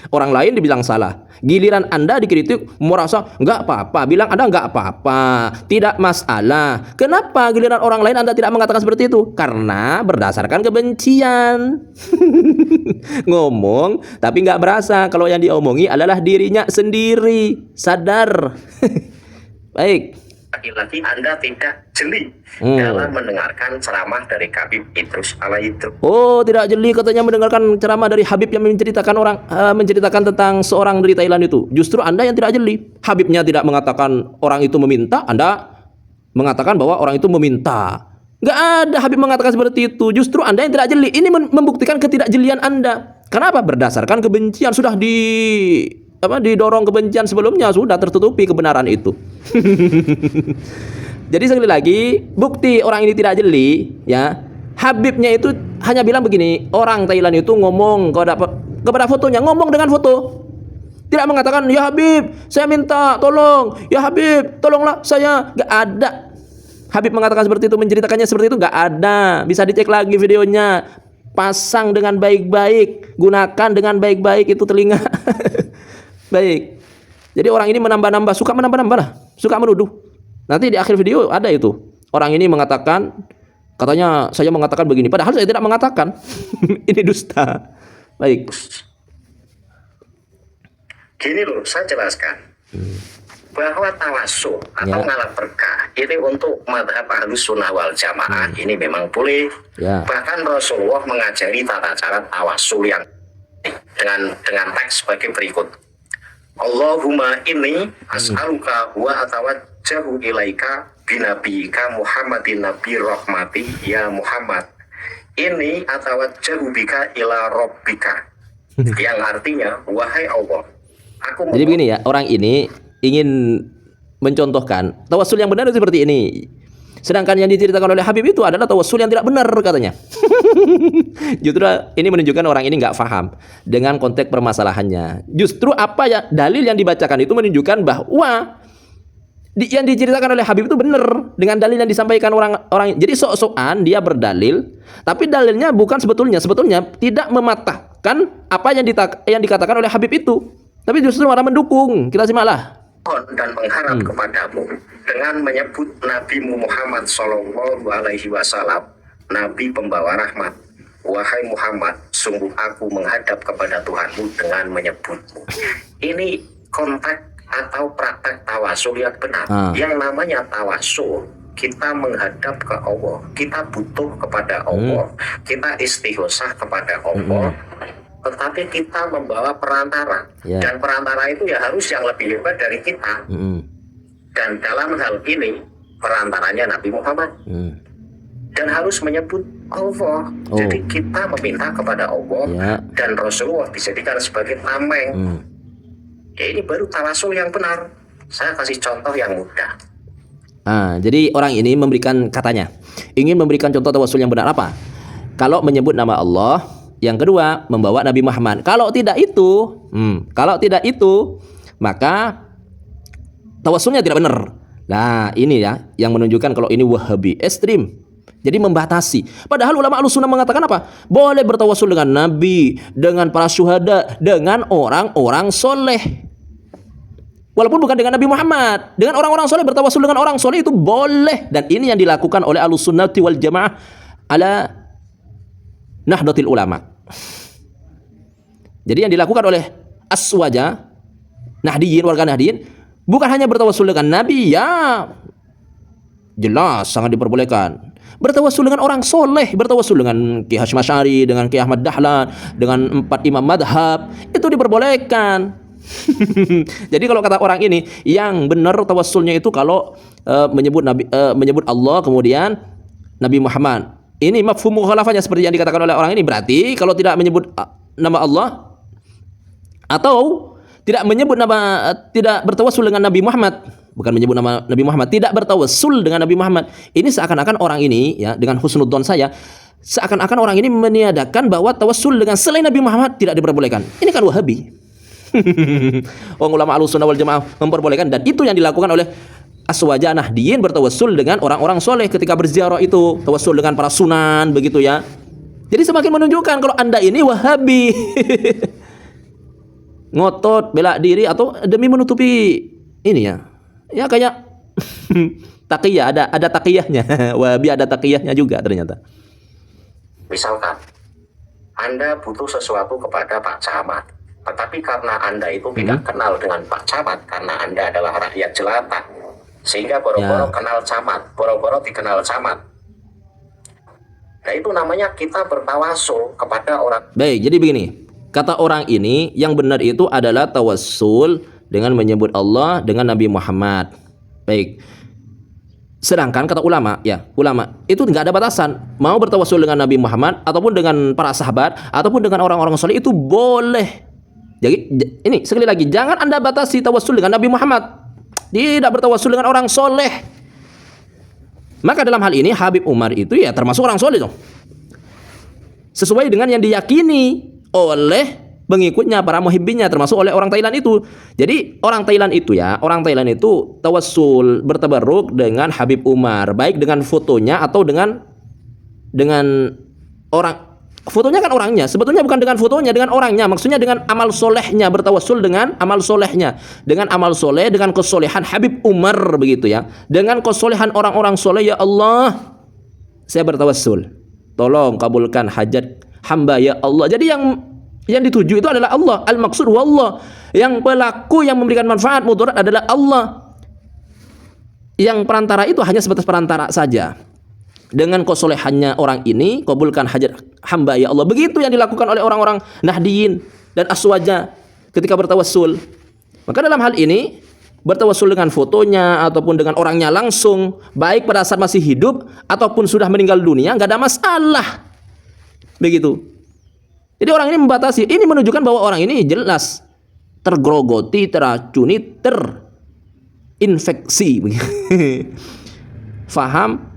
Orang lain dibilang salah. Giliran Anda dikritik merasa nggak apa-apa. Bilang Anda nggak apa-apa, tidak masalah. Kenapa giliran orang lain Anda tidak mengatakan seperti itu? Karena berdasarkan kebencian. Ngomong tapi nggak berasa kalau yang diomongi adalah dirinya sendiri. Sadar. Baik. Lagi-lagi Anda tidak jeli dalam mendengarkan ceramah dari Habib Idrus Al-Idrus. Oh, tidak jeli katanya mendengarkan ceramah dari Habib yang menceritakan tentang seorang dari Thailand itu. Justru Anda yang tidak jeli. Habibnya tidak mengatakan orang itu meminta, Anda mengatakan bahwa orang itu meminta. Nggak ada Habib mengatakan seperti itu. Justru Anda yang tidak jeli. Ini membuktikan ketidakjelian Anda. Kenapa? Berdasarkan kebencian. Sudah didorong kebencian sebelumnya, sudah tertutupi kebenaran itu. Jadi sekali lagi, bukti orang ini tidak jeli ya. Habibnya itu hanya bilang begini, orang Thailand itu ngomong kepada fotonya, ngomong dengan foto. Tidak mengatakan, "Ya Habib, saya minta tolong. Ya Habib, tolonglah saya." Gak ada. Habib mengatakan seperti itu, menceritakannya seperti itu, gak ada. Bisa dicek lagi videonya. Pasang dengan baik-baik, gunakan dengan baik-baik itu telinga. Baik. Jadi orang ini suka menambah-nambah lah, suka menuduh. Nanti di akhir video ada itu. Orang ini mengatakan, katanya saya mengatakan begini, padahal saya tidak mengatakan. Ini dusta. Baik. Gini loh, saya jelaskan bahwa tawasul atau ngalah berkah ini untuk madhab Ahlus Sunnah wal Jamaah ini memang boleh. Bahkan Rasulullah mengajari tata cara tawasul yang dengan teks sebagai berikut. Allahumma inni as'aluka wa atawajjahu ilaika binabiyika Muhammadin nabi rahmati ya Muhammad. Ini atawajjahu bika ila rabbika. Yang artinya, wahai Allah, aku Jadi begini ya, orang ini ingin mencontohkan tawassul yang benar seperti ini. Sedangkan yang diceritakan oleh Habib itu adalah tawassul yang tidak benar katanya. Justru ini menunjukkan orang ini nggak paham dengan konteks permasalahannya. Justru apa ya dalil yang dibacakan itu menunjukkan bahwa yang diceritakan oleh Habib itu benar dengan dalil yang disampaikan orang. Jadi sok-sokan dia berdalil, tapi dalilnya bukan sebetulnya tidak mematahkan apa yang dikatakan oleh Habib itu, tapi justru malah mendukung. Kita simaklah. Dan mengharap kepadamu dengan menyebut Nabi Muhammad Sallallahu Alaihi Wasallam, Nabi pembawa rahmat. Wahai Muhammad, sungguh aku menghadap kepada Tuhanmu dengan menyebutmu. Ini konteks atau praktek tawasul yang benar. Yang namanya tawasul, kita menghadap ke Allah, kita butuh kepada Allah, kita istighosah kepada Allah. Tetapi kita membawa perantara, dan perantara itu ya harus yang lebih hebat dari kita. Dan dalam hal ini perantaranya Nabi Muhammad, dan harus menyebut Allah. Jadi kita meminta kepada Allah dan Rasulullah dijadikan sebagai tameng. Ya ini baru tawasul yang benar. Saya kasih contoh yang mudah. Jadi orang ini memberikan katanya, Ingin memberikan contoh tawassul yang benar apa? Kalau menyebut nama Allah, yang kedua membawa Nabi Muhammad. Kalau tidak itu, maka tawassulnya tidak benar. Nah, ini ya yang menunjukkan kalau ini Wahabi ekstrim. Jadi membatasi. Padahal ulama Ahlussunnah mengatakan apa? Boleh bertawassul dengan Nabi, dengan para syuhada, dengan orang-orang soleh. Walaupun bukan dengan Nabi Muhammad, dengan orang-orang soleh, bertawassul dengan orang soleh itu boleh. Dan ini yang dilakukan oleh Ahlussunnati wal Jamaah ala Nahdlatul Ulama. Jadi yang dilakukan oleh Aswaja, Nahdiyin, warga Nahdiyin, bukan hanya bertawassul dengan Nabi, ya jelas sangat diperbolehkan. Bertawassul dengan orang soleh, bertawassul dengan Ki Hasyim Asy'ari, dengan Ki Ahmad Dahlan, dengan 4 imam madhab, itu diperbolehkan. Jadi kalau kata orang ini, yang benar tawassulnya itu kalau menyebut Nabi, menyebut Allah kemudian Nabi Muhammad. Ini mafhum mukhalafahnya seperti yang dikatakan oleh orang ini. Berarti kalau tidak menyebut nama Allah atau tidak menyebut nama, tidak bertawassul dengan Nabi Muhammad, bukan menyebut nama Nabi Muhammad, tidak bertawassul dengan Nabi Muhammad. Ini seakan-akan orang ini, ya, dengan husnudzon saya, seakan-akan orang ini meniadakan bahwa tawassul dengan selain Nabi Muhammad tidak diperbolehkan. Ini kan Wahabi. Orang ulama Ahlussunnah wal Jamaah memperbolehkan, dan itu yang dilakukan oleh Aswaja Nahdiyin, bertawassul dengan orang-orang soleh ketika berziarah itu, tawassul dengan para sunan begitu ya. Jadi semakin menunjukkan kalau Anda ini Wahabi. Ngotot bela diri atau demi menutupi ini ya. Ya kayak taqiyah, ada taqiyahnya. Wahabi ada taqiyahnya juga ternyata. Misalkan Anda butuh sesuatu kepada Pak Camat, tetapi karena Anda itu tidak kenal dengan Pak Camat, karena Anda adalah rakyat jelata, sehingga boro-boro kenal camat, boro-boro dikenal camat. Nah, itu namanya kita bertawassul kepada orang. Baik, jadi begini. Kata orang ini, yang benar itu adalah tawassul dengan menyebut Allah, dengan Nabi Muhammad. Baik. Sedangkan kata ulama, ya, ulama itu nggak ada batasan. Mau bertawassul dengan Nabi Muhammad ataupun dengan para sahabat ataupun dengan orang-orang soleh itu boleh. Jadi ini sekali lagi, jangan Anda batasi tawassul dengan Nabi Muhammad. Tidak bertawassul dengan orang soleh. Maka dalam hal ini Habib Umar itu ya termasuk orang soleh dong. Sesuai dengan yang diyakini oleh pengikutnya, para muhibbinnya, termasuk oleh orang Thailand itu. Jadi orang Thailand itu tawassul, bertabarruk dengan Habib Umar, baik dengan fotonya atau dengan orang. Fotonya kan orangnya, sebetulnya bukan dengan fotonya, dengan orangnya. Maksudnya dengan amal solehnya, bertawassul dengan amal solehnya, dengan amal soleh, dengan kesolehan Habib Umar begitu ya, dengan kesolehan orang-orang soleh. Ya Allah, saya bertawassul, tolong kabulkan hajat hamba ya Allah. Jadi yang dituju itu adalah Allah. Al-maqsud wallah. Yang pelaku yang memberikan manfaat mudarat adalah Allah. Yang perantara itu hanya sebatas perantara saja. Dengan kesolehannya orang ini, kabulkan hajat hamba ya Allah. Begitu yang dilakukan oleh orang-orang Nahdiyin dan Aswaja ketika bertawassul. Maka dalam hal ini, bertawassul dengan fotonya ataupun dengan orangnya langsung, baik pada saat masih hidup ataupun sudah meninggal dunia, nggak ada masalah. Begitu. Jadi orang ini membatasi. Ini menunjukkan bahwa orang ini jelas tergrogoti, teracuni, terinfeksi. Faham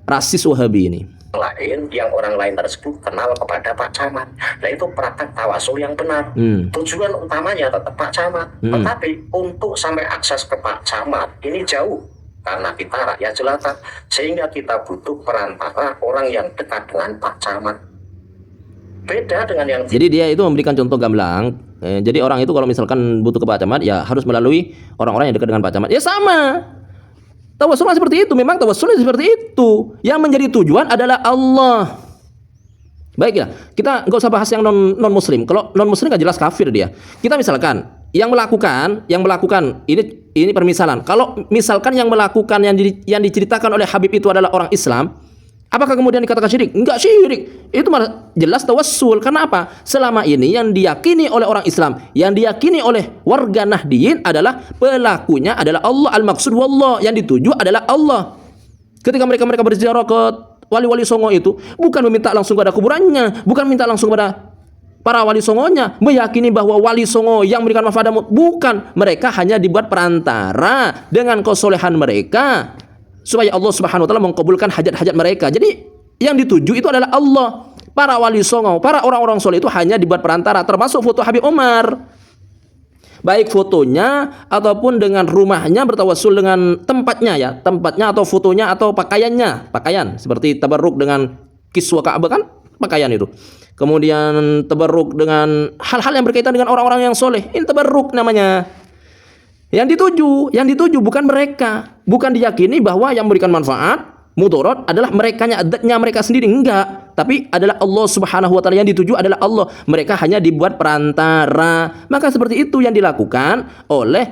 rasis Wahabi ini. Lain yang orang lain tersebut kenal kepada Pak Camat. Nah, itu praktek tawassul yang benar. Tujuan utamanya tetap Pak Camat. Tetapi untuk sampai akses ke Pak Camat ini jauh. Karena kita rakyat jelata, sehingga kita butuh perantara orang yang dekat dengan Pak Camat. Beda dengan yang. Jadi dia itu memberikan contoh gamblang. Jadi orang itu kalau misalkan butuh ke Pak Camat, ya harus melalui orang-orang yang dekat dengan Pak Camat. Ya sama. Tawassulnya seperti itu. Memang tawassulnya seperti itu. Yang menjadi tujuan adalah Allah. Baik ya, kita nggak usah bahas yang non muslim. Kalau non muslim kan jelas kafir dia. Kita misalkan yang melakukan ini permisalan. Kalau misalkan yang melakukan yang diceritakan oleh Habib itu adalah orang Islam, apakah kemudian dikatakan syirik? Enggak syirik. Itu malah jelas tawassul. Karena apa? Selama ini yang diyakini oleh orang Islam, yang diyakini oleh warga Nahdiyin adalah pelakunya adalah Allah. Al-maqsud wallah, yang dituju adalah Allah. Ketika mereka berziarah ke wali-wali songo itu, bukan meminta langsung kepada kuburannya, bukan minta langsung kepada para wali songonya, meyakini bahwa wali songo yang memberikan manfaat, bukan. Mereka hanya dibuat perantara dengan kesolehan mereka supaya Allah Subhanahu wa taala mengabulkan hajat-hajat mereka. Jadi yang dituju itu adalah Allah. Para wali songo, para orang-orang soleh itu hanya dibuat perantara, termasuk foto Habib Umar. Baik fotonya ataupun dengan rumahnya bertawassul dengan tempatnya ya, tempatnya atau fotonya atau pakaiannya, pakaian seperti tabarruk dengan kiswa Ka'bah kan pakaian itu. Kemudian tabarruk dengan hal-hal yang berkaitan dengan orang-orang yang soleh, ini tabarruk namanya. Yang dituju bukan mereka, bukan diyakini bahwa yang memberikan manfaat mudarat adalah merekanya, adatnya mereka sendiri, enggak, tapi adalah Allah Subhanahu wa taala. Yang dituju adalah Allah, mereka hanya dibuat perantara. Maka seperti itu yang dilakukan oleh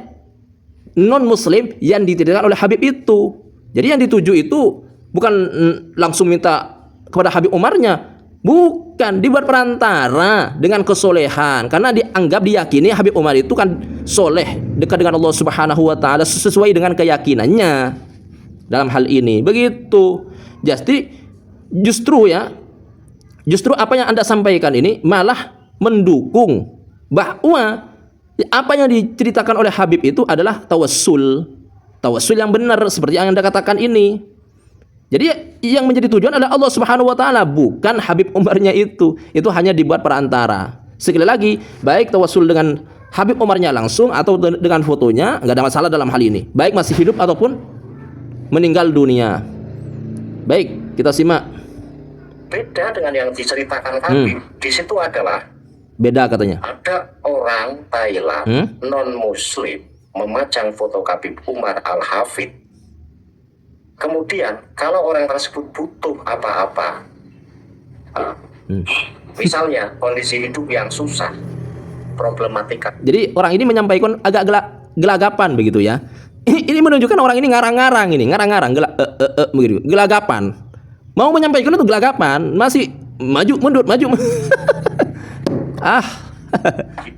non muslim yang dititipkan oleh Habib itu. Jadi yang dituju itu bukan langsung minta kepada Habib Umarnya, bukan, dibuat perantara dengan kesolehan, karena dianggap diyakini Habib Umar itu kan soleh, dekat dengan Allah Subhanahu wa taala sesuai dengan keyakinannya dalam hal ini. Begitu. Jadi justru apa yang Anda sampaikan ini malah mendukung bahwa apa yang diceritakan oleh Habib itu adalah tawassul yang benar seperti yang Anda katakan ini. Jadi yang menjadi tujuan adalah Allah Subhanahu wa taala, bukan Habib Umarnya itu. Itu hanya dibuat perantara. Sekali lagi, baik tawassul dengan Habib Umarnya langsung atau dengan fotonya, enggak ada masalah dalam hal ini. Baik masih hidup ataupun meninggal dunia. Baik, kita simak. Beda dengan yang diceritakan Habib. Di situ adalah beda katanya. ada orang Thailand non muslim memajang foto Habib Umar Al-Hafid. Kemudian kalau orang tersebut butuh apa-apa, misalnya kondisi hidup yang susah, problematika. Jadi orang ini menyampaikan agak gelagapan begitu ya. Ini menunjukkan orang ini ngarang-ngarang, begitu, gelagapan. Mau menyampaikan itu gelagapan, masih maju mundur.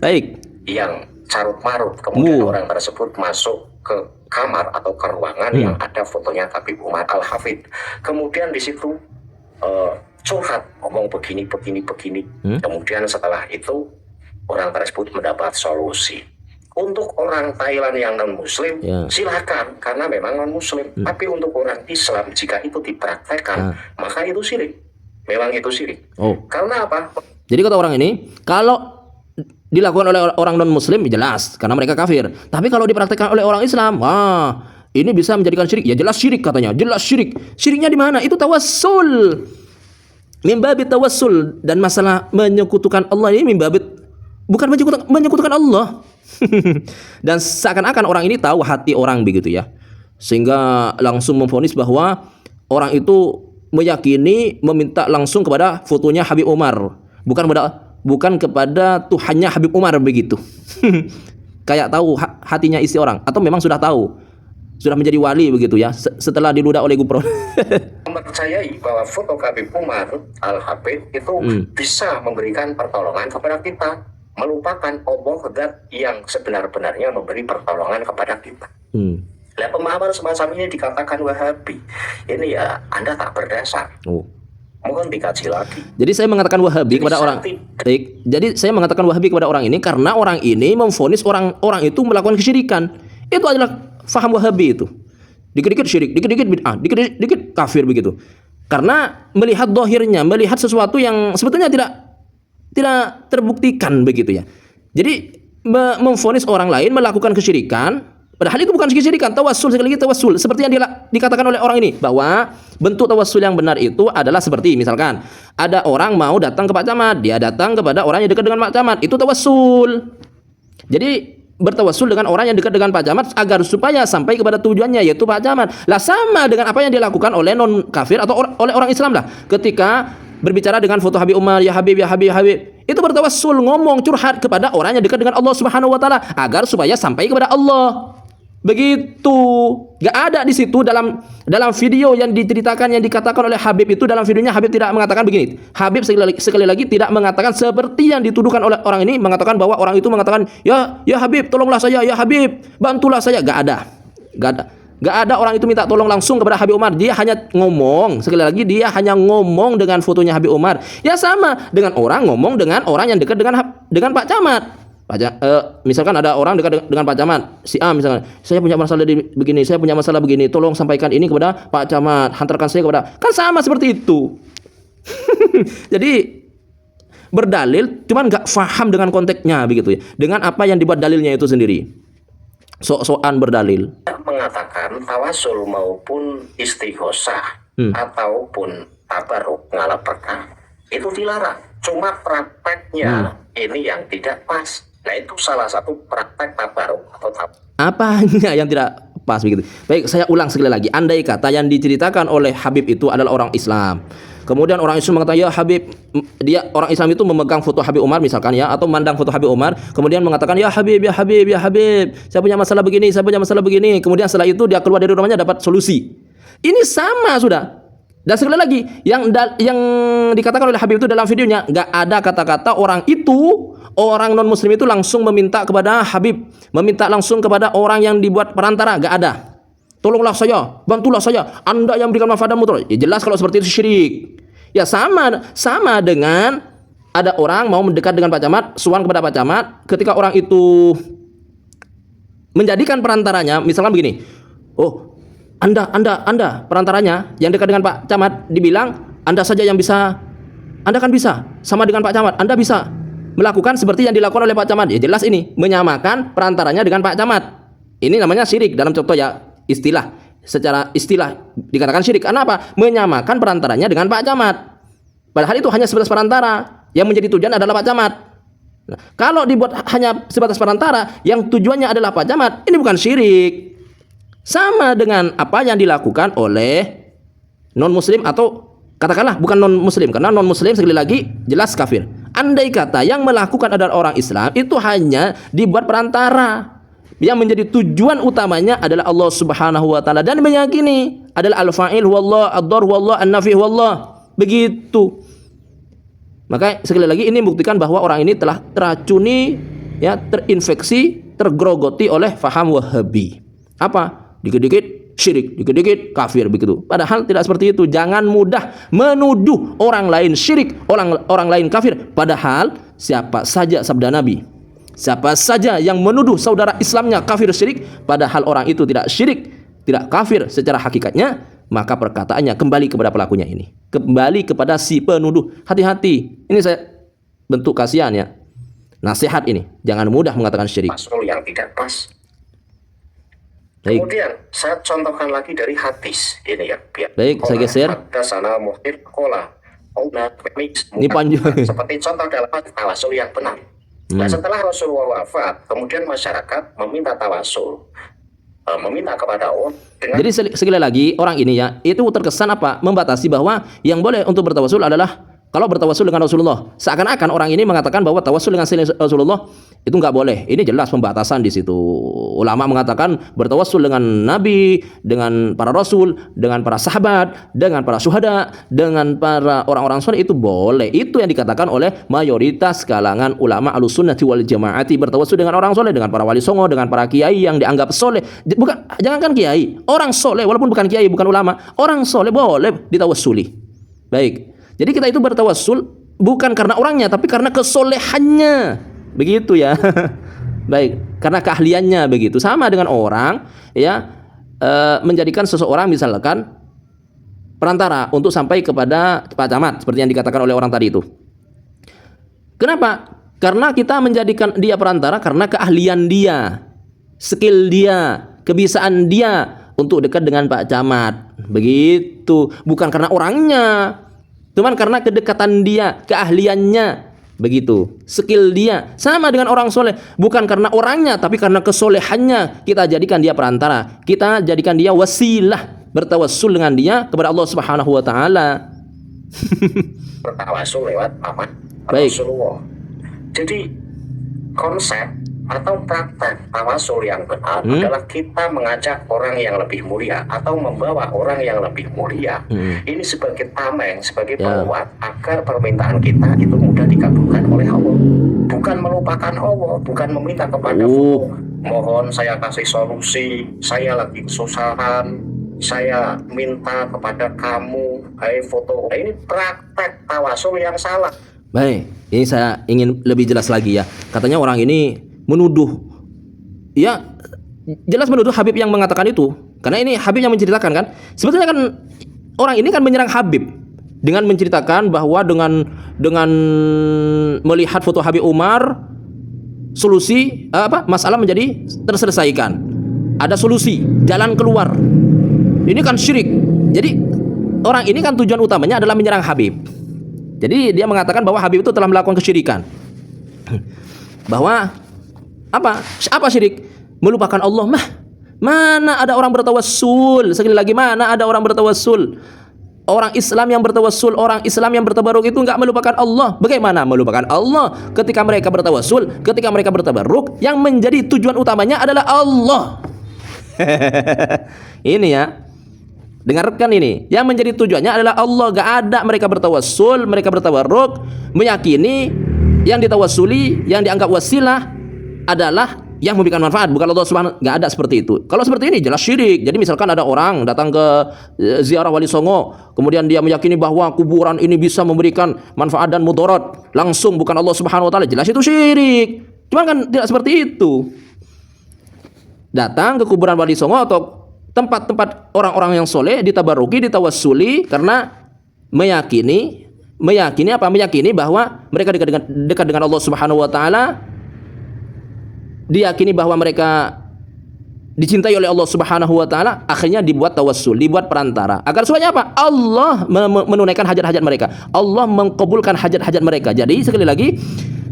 Baik. Yang carut marut, kemudian orang tersebut masuk ke kamar atau ke ruangan yang ada fotonya Habib Umar Al-Hafid. Kemudian di situ curhat, ngomong begini. Kemudian setelah itu orang tersebut mendapat solusi. Untuk orang Thailand yang non muslim silakan, karena memang non muslim. Tapi untuk orang Islam, jika itu dipraktekkan maka itu syirik. Memang itu syirik. Karena apa? Jadi kata orang ini, kalau dilakukan oleh orang non muslim jelas karena mereka kafir. Tapi kalau dipraktekkan oleh orang Islam, ini bisa menjadikan syirik. Ya jelas syirik katanya. Jelas syirik. Syiriknya di mana? Itu tawassul. Mimbabit tawassul. Dan masalah menyekutukan Allah ini mimbabit, bukan menyekutukan Allah. Dan seakan-akan orang ini tahu hati orang begitu ya, sehingga langsung memvonis bahwa orang itu meyakini meminta langsung kepada fotonya Habib Umar, bukan kepada Tuhannya Habib Umar begitu. Kayak tahu hatinya isi orang, atau memang sudah tahu, sudah menjadi wali begitu ya setelah diludah oleh Gupro. Mempercayai bahwa foto Habib Umar Al-Hafid itu bisa memberikan pertolongan kepada kita, melupakan Allah zat yang sebenar-benarnya memberi pertolongan kepada kita. Nah, pemahaman semacam ini dikatakan Wahabi. Ini ya Anda tak berdasar. Mohon dikaji lagi. Jadi saya mengatakan Wahabi kepada orang. Jadi saya mengatakan Wahabi kepada orang ini karena orang ini memvonis orang itu melakukan kesyirikan. Itu adalah faham Wahabi itu. Dikit-dikit syirik, dikit-dikit bid'ah, dikit-dikit kafir begitu. Karena melihat dohirnya, melihat sesuatu yang sebetulnya tidak terbuktikan begitu ya. Jadi memvonis orang lain melakukan kesyirikan, padahal itu bukan kesyirikan, tawassul, sekali lagi tawassul. Seperti yang dikatakan oleh orang ini, bahwa bentuk tawassul yang benar itu adalah seperti misalkan ada orang mau datang ke Pak Camat, dia datang kepada orang yang dekat dengan Pak Camat, itu tawassul. Jadi bertawassul dengan orang yang dekat dengan Pak Camat agar supaya sampai kepada tujuannya, yaitu Pak Camat. Lah sama dengan apa yang dilakukan oleh non kafir atau oleh orang Islam lah. Ketika berbicara dengan foto Habib Umar, ya Habib, ya Habib, ya Habib, itu bertawassul, ngomong curhat kepada orang yang dekat dengan Allah Subhanahu wa taala agar supaya sampai kepada Allah. Begitu. Gak ada di situ dalam video yang diceritakan, yang dikatakan oleh Habib itu, dalam videonya Habib tidak mengatakan begini. Habib sekali lagi tidak mengatakan seperti yang dituduhkan oleh orang ini, mengatakan bahwa orang itu mengatakan, ya Habib, tolonglah saya, ya Habib, bantulah saya. Gak ada orang itu minta tolong langsung kepada Habib Umar. Dia hanya ngomong, sekali lagi dia hanya ngomong dengan fotonya Habib Umar. Ya sama dengan orang ngomong dengan orang yang dekat dengan Pak Camat. misalkan ada orang dekat dengan Pak Camat, si A misalkan, saya punya masalah begini, saya punya masalah begini, tolong sampaikan ini kepada Pak Camat, hantarkan saya kepada, kan sama seperti itu. Jadi berdalil, cuman nggak paham dengan konteksnya begitu ya, dengan apa yang dibuat dalilnya itu sendiri. Sok-sokan berdalil. Mengatakan tawasul maupun istighosah ataupun tabaruk ngalap berkah itu dilarang. Cuma prakteknya ini yang tidak pas. Nah itu salah satu praktek tabaruk atau Apanya yang tidak pas begitu. Baik, saya ulang sekali lagi. Andai kata yang diceritakan oleh Habib itu adalah orang Islam, kemudian orang Islam mengatakan, ya Habib, dia orang Islam itu memegang foto Habib Umar misalkan ya, atau memandang foto Habib Umar, kemudian mengatakan, ya Habib, ya Habib, ya Habib, saya punya masalah begini, saya punya masalah begini. Kemudian setelah itu dia keluar dari rumahnya dapat solusi. Ini sama sudah. Dan sekali lagi, yang dikatakan oleh Habib itu dalam videonya, nggak ada kata-kata orang non muslim itu langsung meminta kepada Habib, meminta langsung kepada orang yang dibuat perantara, nggak ada. Tolonglah saya, bantulah saya, Anda yang berikan manfaat dan mudarat. Ya jelas kalau seperti itu syirik. Ya sama dengan ada orang mau mendekat dengan Pak Camat, suan kepada Pak Camat, ketika orang itu menjadikan perantaranya, misalkan begini, oh Anda perantaranya yang dekat dengan Pak Camat, dibilang Anda saja yang bisa, Anda kan bisa sama dengan Pak Camat, Anda bisa melakukan seperti yang dilakukan oleh Pak Camat. Ya jelas ini menyamakan perantaranya dengan Pak Camat. Ini namanya syirik dalam contoh ya, secara istilah dikatakan syirik. Karena apa? Menyamakan perantaranya dengan Pak Camat. Padahal itu hanya sebatas perantara, yang menjadi tujuan adalah Pak Camat. Nah, kalau dibuat hanya sebatas perantara, yang tujuannya adalah Pak Camat, ini bukan syirik. Sama dengan apa yang dilakukan oleh non-muslim, atau katakanlah bukan non-muslim, karena non-muslim sekali lagi jelas kafir. Andai kata yang melakukan adalah orang Islam, itu hanya dibuat perantara. Yang menjadi tujuan utamanya adalah Allah Subhanahu wa taala, dan meyakini adalah al-fa'il huwallah, ad-dar huwallah, an-nafi huwallah. Begitu. Maka sekali lagi ini membuktikan bahwa orang ini telah teracuni, ya, terinfeksi, tergrogoti oleh faham Wahabi. Apa? Dikit-dikit syirik, dikit-dikit kafir begitu. Padahal tidak seperti itu. Jangan mudah menuduh orang lain syirik, orang lain kafir. Padahal siapa saja, sabda Nabi, siapa saja yang menuduh saudara Islamnya kafir syirik, padahal orang itu tidak syirik, tidak kafir secara hakikatnya, maka perkataannya kembali kepada pelakunya ini, kembali kepada si penuduh. Hati-hati. Ini saya bentuk kasihan ya, nasihat ini. Jangan mudah mengatakan syirik. Masul yang tidak pas. Baik. Kemudian saya contohkan lagi dari hadis ini ya. Baik, saya geser. Ada sana muhir kola. Ini panjang. Seperti contoh dalam tawasul yang benar. Nah, setelah Rasulullah wafat, kemudian masyarakat meminta tawasul, meminta kepada Allah. Jadi sekali lagi orang ini ya, itu terkesan apa? Membatasi bahwa yang boleh untuk bertawasul adalah kalau bertawasul dengan Rasulullah. Seakan-akan orang ini mengatakan bahwa tawasul dengan Rasulullah itu nggak boleh. Ini jelas pembatasan di situ. Ulama mengatakan bertawasul dengan Nabi, dengan para Rasul, dengan para sahabat, dengan para syuhada, dengan para orang-orang soleh itu boleh. Itu yang dikatakan oleh mayoritas kalangan ulama Ahlussunnati wal Jamaati, bertawasul dengan orang soleh, dengan para wali songo, dengan para kiai yang dianggap soleh. Bukan, jangankan kiai, orang soleh walaupun bukan kiai, bukan ulama, orang soleh boleh ditawasuli. Baik. Jadi kita itu bertawassul bukan karena orangnya, tapi karena kesolehannya. Begitu ya. Baik, karena keahliannya begitu. Sama dengan orang ya, menjadikan seseorang misalkan perantara untuk sampai kepada Pak Camat seperti yang dikatakan oleh orang tadi itu. Kenapa? Karena kita menjadikan dia perantara karena keahlian dia, skill dia, kebiasaan dia untuk dekat dengan Pak Camat. Begitu, bukan karena orangnya. Cuman karena kedekatan dia, keahliannya, begitu, skill dia. Sama dengan orang soleh, bukan karena orangnya, tapi karena kesolehannya kita jadikan dia perantara. Kita jadikan dia wasilah, bertawassul dengan dia kepada Allah Subhanahu wa taala. Bertawassul lewat apa? Baik. Rasulullah. Jadi konsep atau praktek tawasul yang benar adalah kita mengajak orang yang lebih mulia atau membawa orang yang lebih mulia ini sebagai tameng, sebagai penguat agar permintaan kita itu mudah dikabulkan oleh Allah, bukan melupakan Allah, bukan meminta kepada Allah, mohon saya kasih solusi, saya lagi kesusahan, saya minta kepada kamu, hai foto. Nah, ini praktek tawasul yang salah. Baik, ini saya ingin lebih jelas lagi ya. Katanya orang ini menuduh, ya jelas menuduh Habib yang mengatakan itu. Karena ini Habib yang menceritakan kan. Sebetulnya kan orang ini kan menyerang Habib dengan menceritakan bahwa dengan melihat foto Habib Umar, solusi masalah menjadi terselesaikan. Ada solusi, jalan keluar. Ini kan syirik. Jadi orang ini kan tujuan utamanya adalah menyerang Habib. Jadi dia mengatakan bahwa Habib itu telah melakukan kesyirikan. Bahwa apa syirik? Melupakan Allah. Mana ada orang bertawassul? Sekali lagi, mana ada orang bertawassul? Orang Islam yang bertawassul, orang Islam yang bertabaruk itu enggak melupakan Allah. Bagaimana melupakan Allah ketika mereka bertawassul, ketika mereka bertabaruk, yang menjadi tujuan utamanya adalah Allah. Ini ya. Dengarkan ini, yang menjadi tujuannya adalah Allah. Gak ada mereka bertawassul, mereka bertabarruk, meyakini yang ditawassuli, yang dianggap wasilah adalah yang memberikan manfaat, bukan Allah Subhanahu. Gak ada seperti itu. Kalau seperti ini jelas syirik. Jadi misalkan ada orang datang ke ziarah Wali Songo, kemudian dia meyakini bahwa kuburan ini bisa memberikan manfaat dan mudarat langsung, bukan Allah Subhanahu wa taala, jelas itu syirik. Cuman kan tidak seperti itu. Datang ke kuburan Wali Songo atau tempat-tempat orang-orang yang soleh, ditabaruki, ditawassuli karena meyakini bahwa mereka dekat dengan Allah Subhanahu wa taala, diyakini bahwa mereka dicintai oleh Allah Subhanahu wa taala, akhirnya dibuat tawassul, dibuat perantara. Agar supaya apa? Allah menunaikan hajat-hajat mereka. Allah mengabulkan hajat-hajat mereka. Jadi sekali lagi,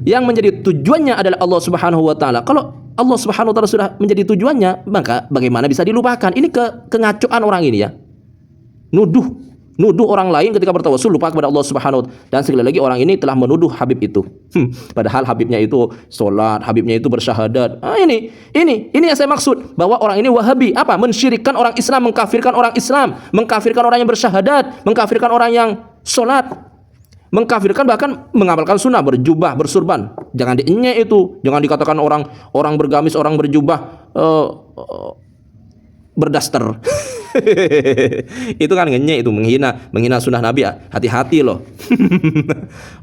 yang menjadi tujuannya adalah Allah Subhanahu wa taala. Kalau Allah Subhanahu wa taala sudah menjadi tujuannya, maka bagaimana bisa dilupakan? Ini kengacuan orang ini ya. Nuduh orang lain ketika bertawassul lupa kepada Allah Subhanahu wa taala. Dan sekali lagi, orang ini telah menuduh Habib itu. Padahal Habibnya itu sholat, Habibnya itu bersyahadat. Ini yang saya maksud, bahwa orang ini Wahabi. Mensyirikkan orang Islam, mengkafirkan orang Islam, mengkafirkan orang yang bersyahadat, mengkafirkan orang yang sholat, mengkafirkan bahkan mengamalkan sunnah, berjubah, bersurban. Jangan dienyek itu, jangan dikatakan orang bergamis, orang berjubah berdaster. Itu kan ngenyek, itu menghina sunnah Nabi. Hati-hati loh.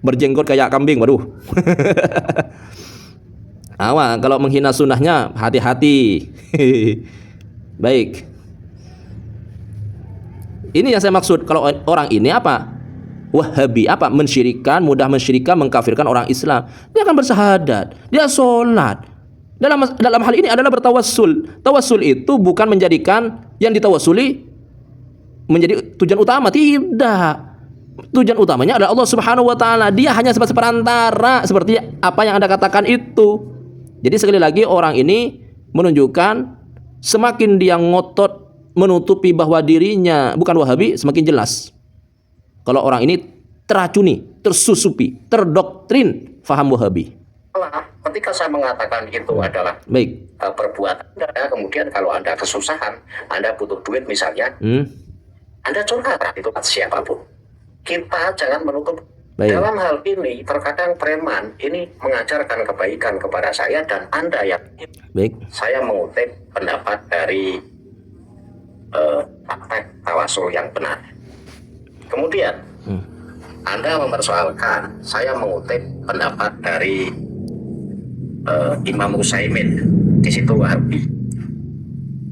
Berjenggot kayak kambing, waduh. Kalau menghina sunnahnya hati-hati. Baik. Ini yang saya maksud. Kalau orang ini Wahabi, mensyirikan, mudah mensyirikan, mengkafirkan orang Islam. Dia akan bersyahadat, dia sholat. Dalam hal ini adalah bertawassul. Tawassul itu bukan menjadikan yang ditawassuli menjadi tujuan utama, tidak. Tujuan utamanya adalah Allah Subhanahu wa taala. Dia hanya sebagai perantara, seperti apa yang Anda katakan itu. Jadi sekali lagi, orang ini menunjukkan semakin dia ngotot menutupi bahwa dirinya bukan Wahabi, semakin jelas kalau orang ini teracuni, tersusupi, terdoktrin faham Wahabi. Ketika saya mengatakan itu adalah perbuatan Anda, kemudian kalau Anda kesusahan, Anda butuh duit misalnya, Anda curhat itu siapapun. Kita jangan menutup. Dalam hal ini, terkadang preman ini mengajarkan kebaikan kepada saya dan Anda yang saya mengutip pendapat dari praktek tawassul yang benar. Kemudian Anda mempersoalkan saya mengutip pendapat dari Imam Utsaimin, di situ Wahabi.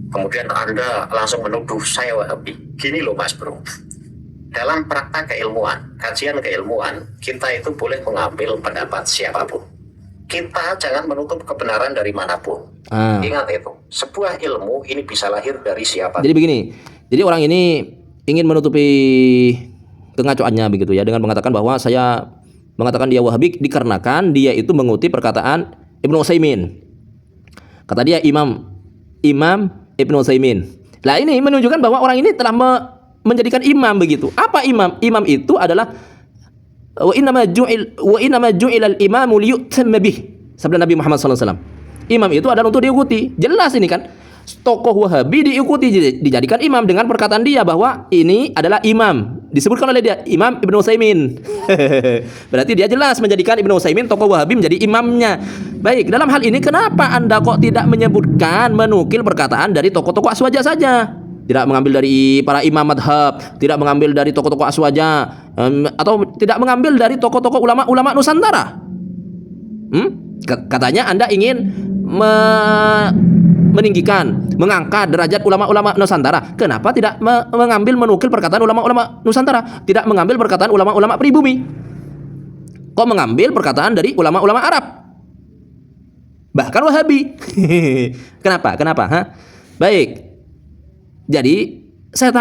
Kemudian Anda langsung menuduh saya Wahabi. Gini loh Mas Bro, dalam praktek keilmuan, kajian keilmuan, kita itu boleh mengambil pendapat siapapun. Kita jangan menutup kebenaran dari manapun. Ingat itu, sebuah ilmu ini bisa lahir dari siapa. Jadi begini, jadi orang ini ingin menutupi kengacuannya begitu ya, dengan mengatakan bahwa saya mengatakan dia Wahabi dikarenakan dia itu mengutip perkataan Ibnu Utsaimin. Kata dia Imam Ibnu Utsaimin. Nah, ini menunjukkan bahwa orang ini telah menjadikan imam begitu. Apa imam? Imam itu adalah wa innama ju'ilal imamu liyutamma bih. Sabda Nabi Muhammad SAW. Imam itu adalah untuk diikuti. Jelas ini kan. Tokoh Wahabi diikuti, dijadikan imam dengan perkataan dia bahwa ini adalah imam. Disebutkan oleh dia Imam Ibnu Utsaimin. Berarti dia jelas menjadikan Ibnu Utsaimin tokoh Wahabi menjadi imamnya. Baik, dalam hal ini kenapa Anda kok tidak menyebutkan, menukil perkataan dari tokoh-tokoh aswaja saja? Tidak mengambil dari para imam madhab, tidak mengambil dari tokoh-tokoh aswaja atau tidak mengambil dari tokoh-tokoh ulama-ulama Nusantara. Katanya Anda ingin meninggikan, mengangkat derajat ulama-ulama Nusantara. Kenapa tidak menukil perkataan ulama-ulama Nusantara? Tidak mengambil perkataan ulama-ulama pribumi. Kok mengambil perkataan dari ulama-ulama Arab? Bahkan Wahabi. Kenapa? Baik. Jadi saya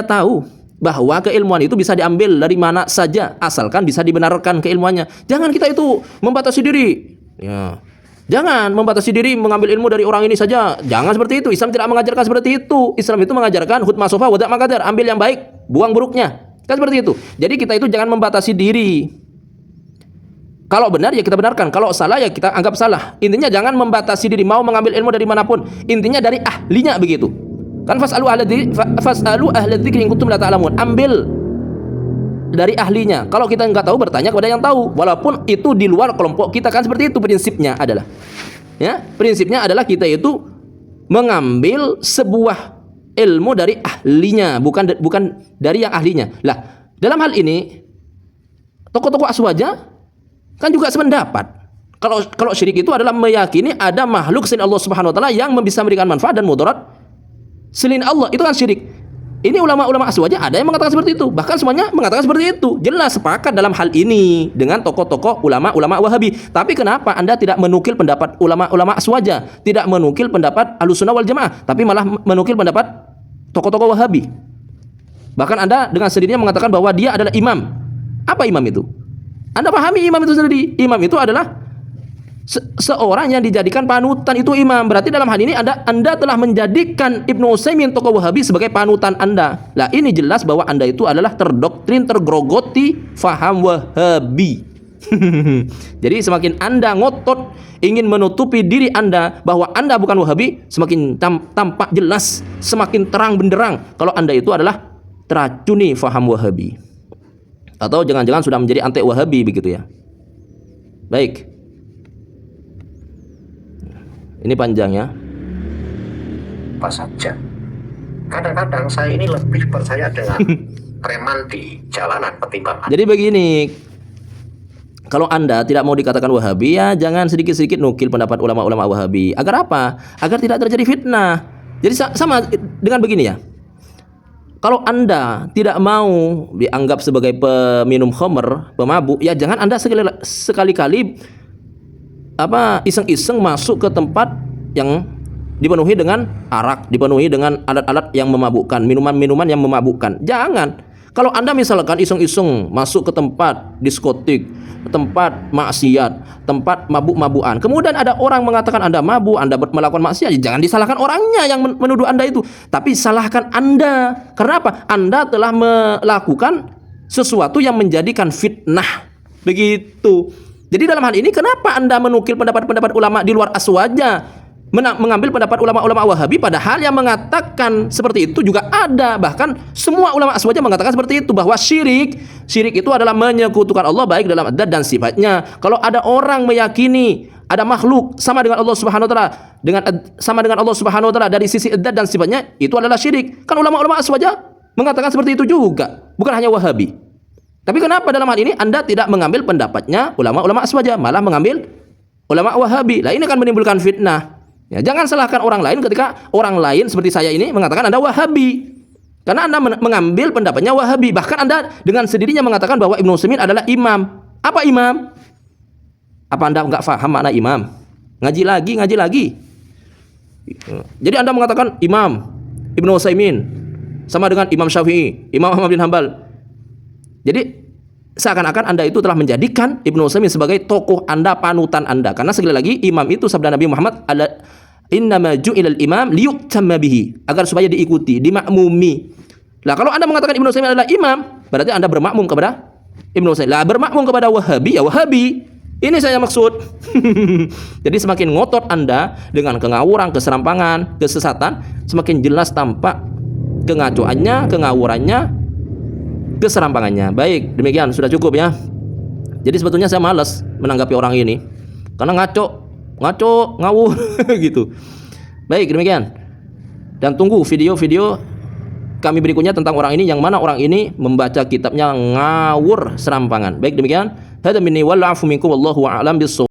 tahu bahwa keilmuan itu bisa diambil dari mana saja asalkan bisa dibenarkan keilmuannya. Jangan kita itu membatasi diri. Ya. Jangan membatasi diri mengambil ilmu dari orang ini saja. Jangan seperti itu. Islam tidak mengajarkan seperti itu. Islam itu mengajarkan hud ma sofa wa da' ma qadar. Ambil yang baik, buang buruknya. Kan seperti itu. Jadi kita itu jangan membatasi diri. Kalau benar ya kita benarkan, kalau salah ya kita anggap salah. Intinya jangan membatasi diri, mau mengambil ilmu dari manapun. Intinya dari ahlinya begitu. Kan fasalu ahla dzikri in kuntum la ta'lamun. Ambil dari ahlinya. Kalau kita nggak tahu, bertanya kepada yang tahu. Walaupun itu di luar kelompok kita, kan seperti itu prinsipnya adalah. Ya, prinsipnya adalah kita itu mengambil sebuah ilmu dari ahlinya, bukan dari yang ahlinya. Lah, dalam hal ini tokoh-tokoh aswaja kan juga sependapat. Kalau syirik itu adalah meyakini ada makhluk selain Allah Subhanahu wa taala yang bisa memberikan manfaat dan mudarat selain Allah, itu kan syirik. Ini ulama-ulama aswaja ada yang mengatakan seperti itu, bahkan semuanya mengatakan seperti itu. Jelas sepakat dalam hal ini dengan tokoh-tokoh ulama-ulama Wahabi. Tapi kenapa Anda tidak menukil pendapat ulama-ulama aswaja, tidak menukil pendapat Ahlussunnah wal Jamaah, tapi malah menukil pendapat tokoh-tokoh Wahabi? Bahkan Anda dengan sendirinya mengatakan bahwa dia adalah imam. Apa imam itu? Anda pahami imam itu sendiri. Imam itu adalah seorang yang dijadikan panutan, itu imam. Berarti dalam hal ini Anda telah menjadikan Ibnu Utsaimin tokoh Wahabi sebagai panutan Anda. Lah ini jelas bahwa Anda itu adalah tergrogoti faham Wahabi. Jadi semakin Anda ngotot ingin menutupi diri Anda bahwa Anda bukan Wahabi, semakin tampak jelas, semakin terang benderang kalau Anda itu adalah teracuni faham Wahabi. Atau jangan-jangan sudah menjadi anti Wahabi begitu ya. Baik. Ini panjangnya. Apa saja. Kadang-kadang saya ini lebih percaya dengan preman di jalanan pertimbangan. Jadi begini, kalau Anda tidak mau dikatakan Wahabi, ya jangan sedikit-sedikit nukil pendapat ulama-ulama Wahabi. Agar apa? Agar tidak terjadi fitnah. Jadi sama dengan begini ya. Kalau Anda tidak mau dianggap sebagai peminum khamr, pemabuk, ya jangan Anda sekali-kali iseng-iseng masuk ke tempat yang dipenuhi dengan arak, dipenuhi dengan alat-alat yang memabukkan, minuman-minuman yang memabukkan. Jangan. Kalau Anda misalkan iseng-iseng masuk ke tempat diskotik, tempat maksiat, tempat mabuk-mabukan, kemudian ada orang mengatakan Anda mabuk, Anda melakukan maksiat, jangan disalahkan orangnya yang menuduh Anda itu, tapi salahkan Anda. Karena apa? Anda telah melakukan sesuatu yang menjadikan fitnah. Begitu. Jadi dalam hal ini kenapa Anda menukil pendapat-pendapat ulama di luar aswaja, mengambil pendapat ulama-ulama Wahabi, padahal yang mengatakan seperti itu juga ada. Bahkan semua ulama aswaja mengatakan seperti itu, bahwa syirik itu adalah menyekutukan Allah baik dalam adat dan sifatnya. Kalau ada orang meyakini ada makhluk sama dengan Allah Subhanahu wa taala, sama dengan Allah Subhanahu wa taala dari sisi adat dan sifatnya, itu adalah syirik. Kan ulama-ulama aswaja mengatakan seperti itu juga, bukan hanya Wahabi. Tapi kenapa dalam hal ini Anda tidak mengambil pendapatnya ulama-ulama aswaja, malah mengambil ulama Wahabi? Lah ini akan menimbulkan fitnah. Ya, jangan salahkan orang lain ketika orang lain seperti saya ini mengatakan Anda Wahabi. Karena Anda mengambil pendapatnya Wahabi. Bahkan Anda dengan sendirinya mengatakan bahwa Ibnu Utsaimin adalah imam. Apa imam? Apa Anda enggak paham makna imam? Ngaji lagi. Jadi Anda mengatakan imam Ibnu Utsaimin sama dengan Imam Syafi'i, Imam Ahmad bin Hanbal. Jadi seakan-akan Anda itu telah menjadikan Ibnu Utsaimin sebagai tokoh Anda, panutan Anda. Karena sekali lagi imam itu sabda Nabi Muhammad, innama ju'ilal imam liyutamma bihi, agar supaya diikuti, dimakmumi. Lah kalau Anda mengatakan Ibnu Utsaimin adalah imam, berarti Anda bermakmum kepada Ibnu Utsaimin. Lah bermakmum kepada Wahabi, ya Wahabi. Ini saya maksud. Jadi semakin ngotot Anda dengan kengawuran, keserampangan, kesesatan, semakin jelas tampak kengacuannya, ngawurannya, keserampangannya. Baik, demikian sudah cukup ya. Jadi sebetulnya saya malas menanggapi orang ini karena ngaco, ngawur gitu. Baik, demikian. Dan tunggu video-video kami berikutnya tentang orang ini, yang mana orang ini membaca kitabnya ngawur serampangan. Baik, demikian. Hadza minni wal afu minkum wallahu a'lam bis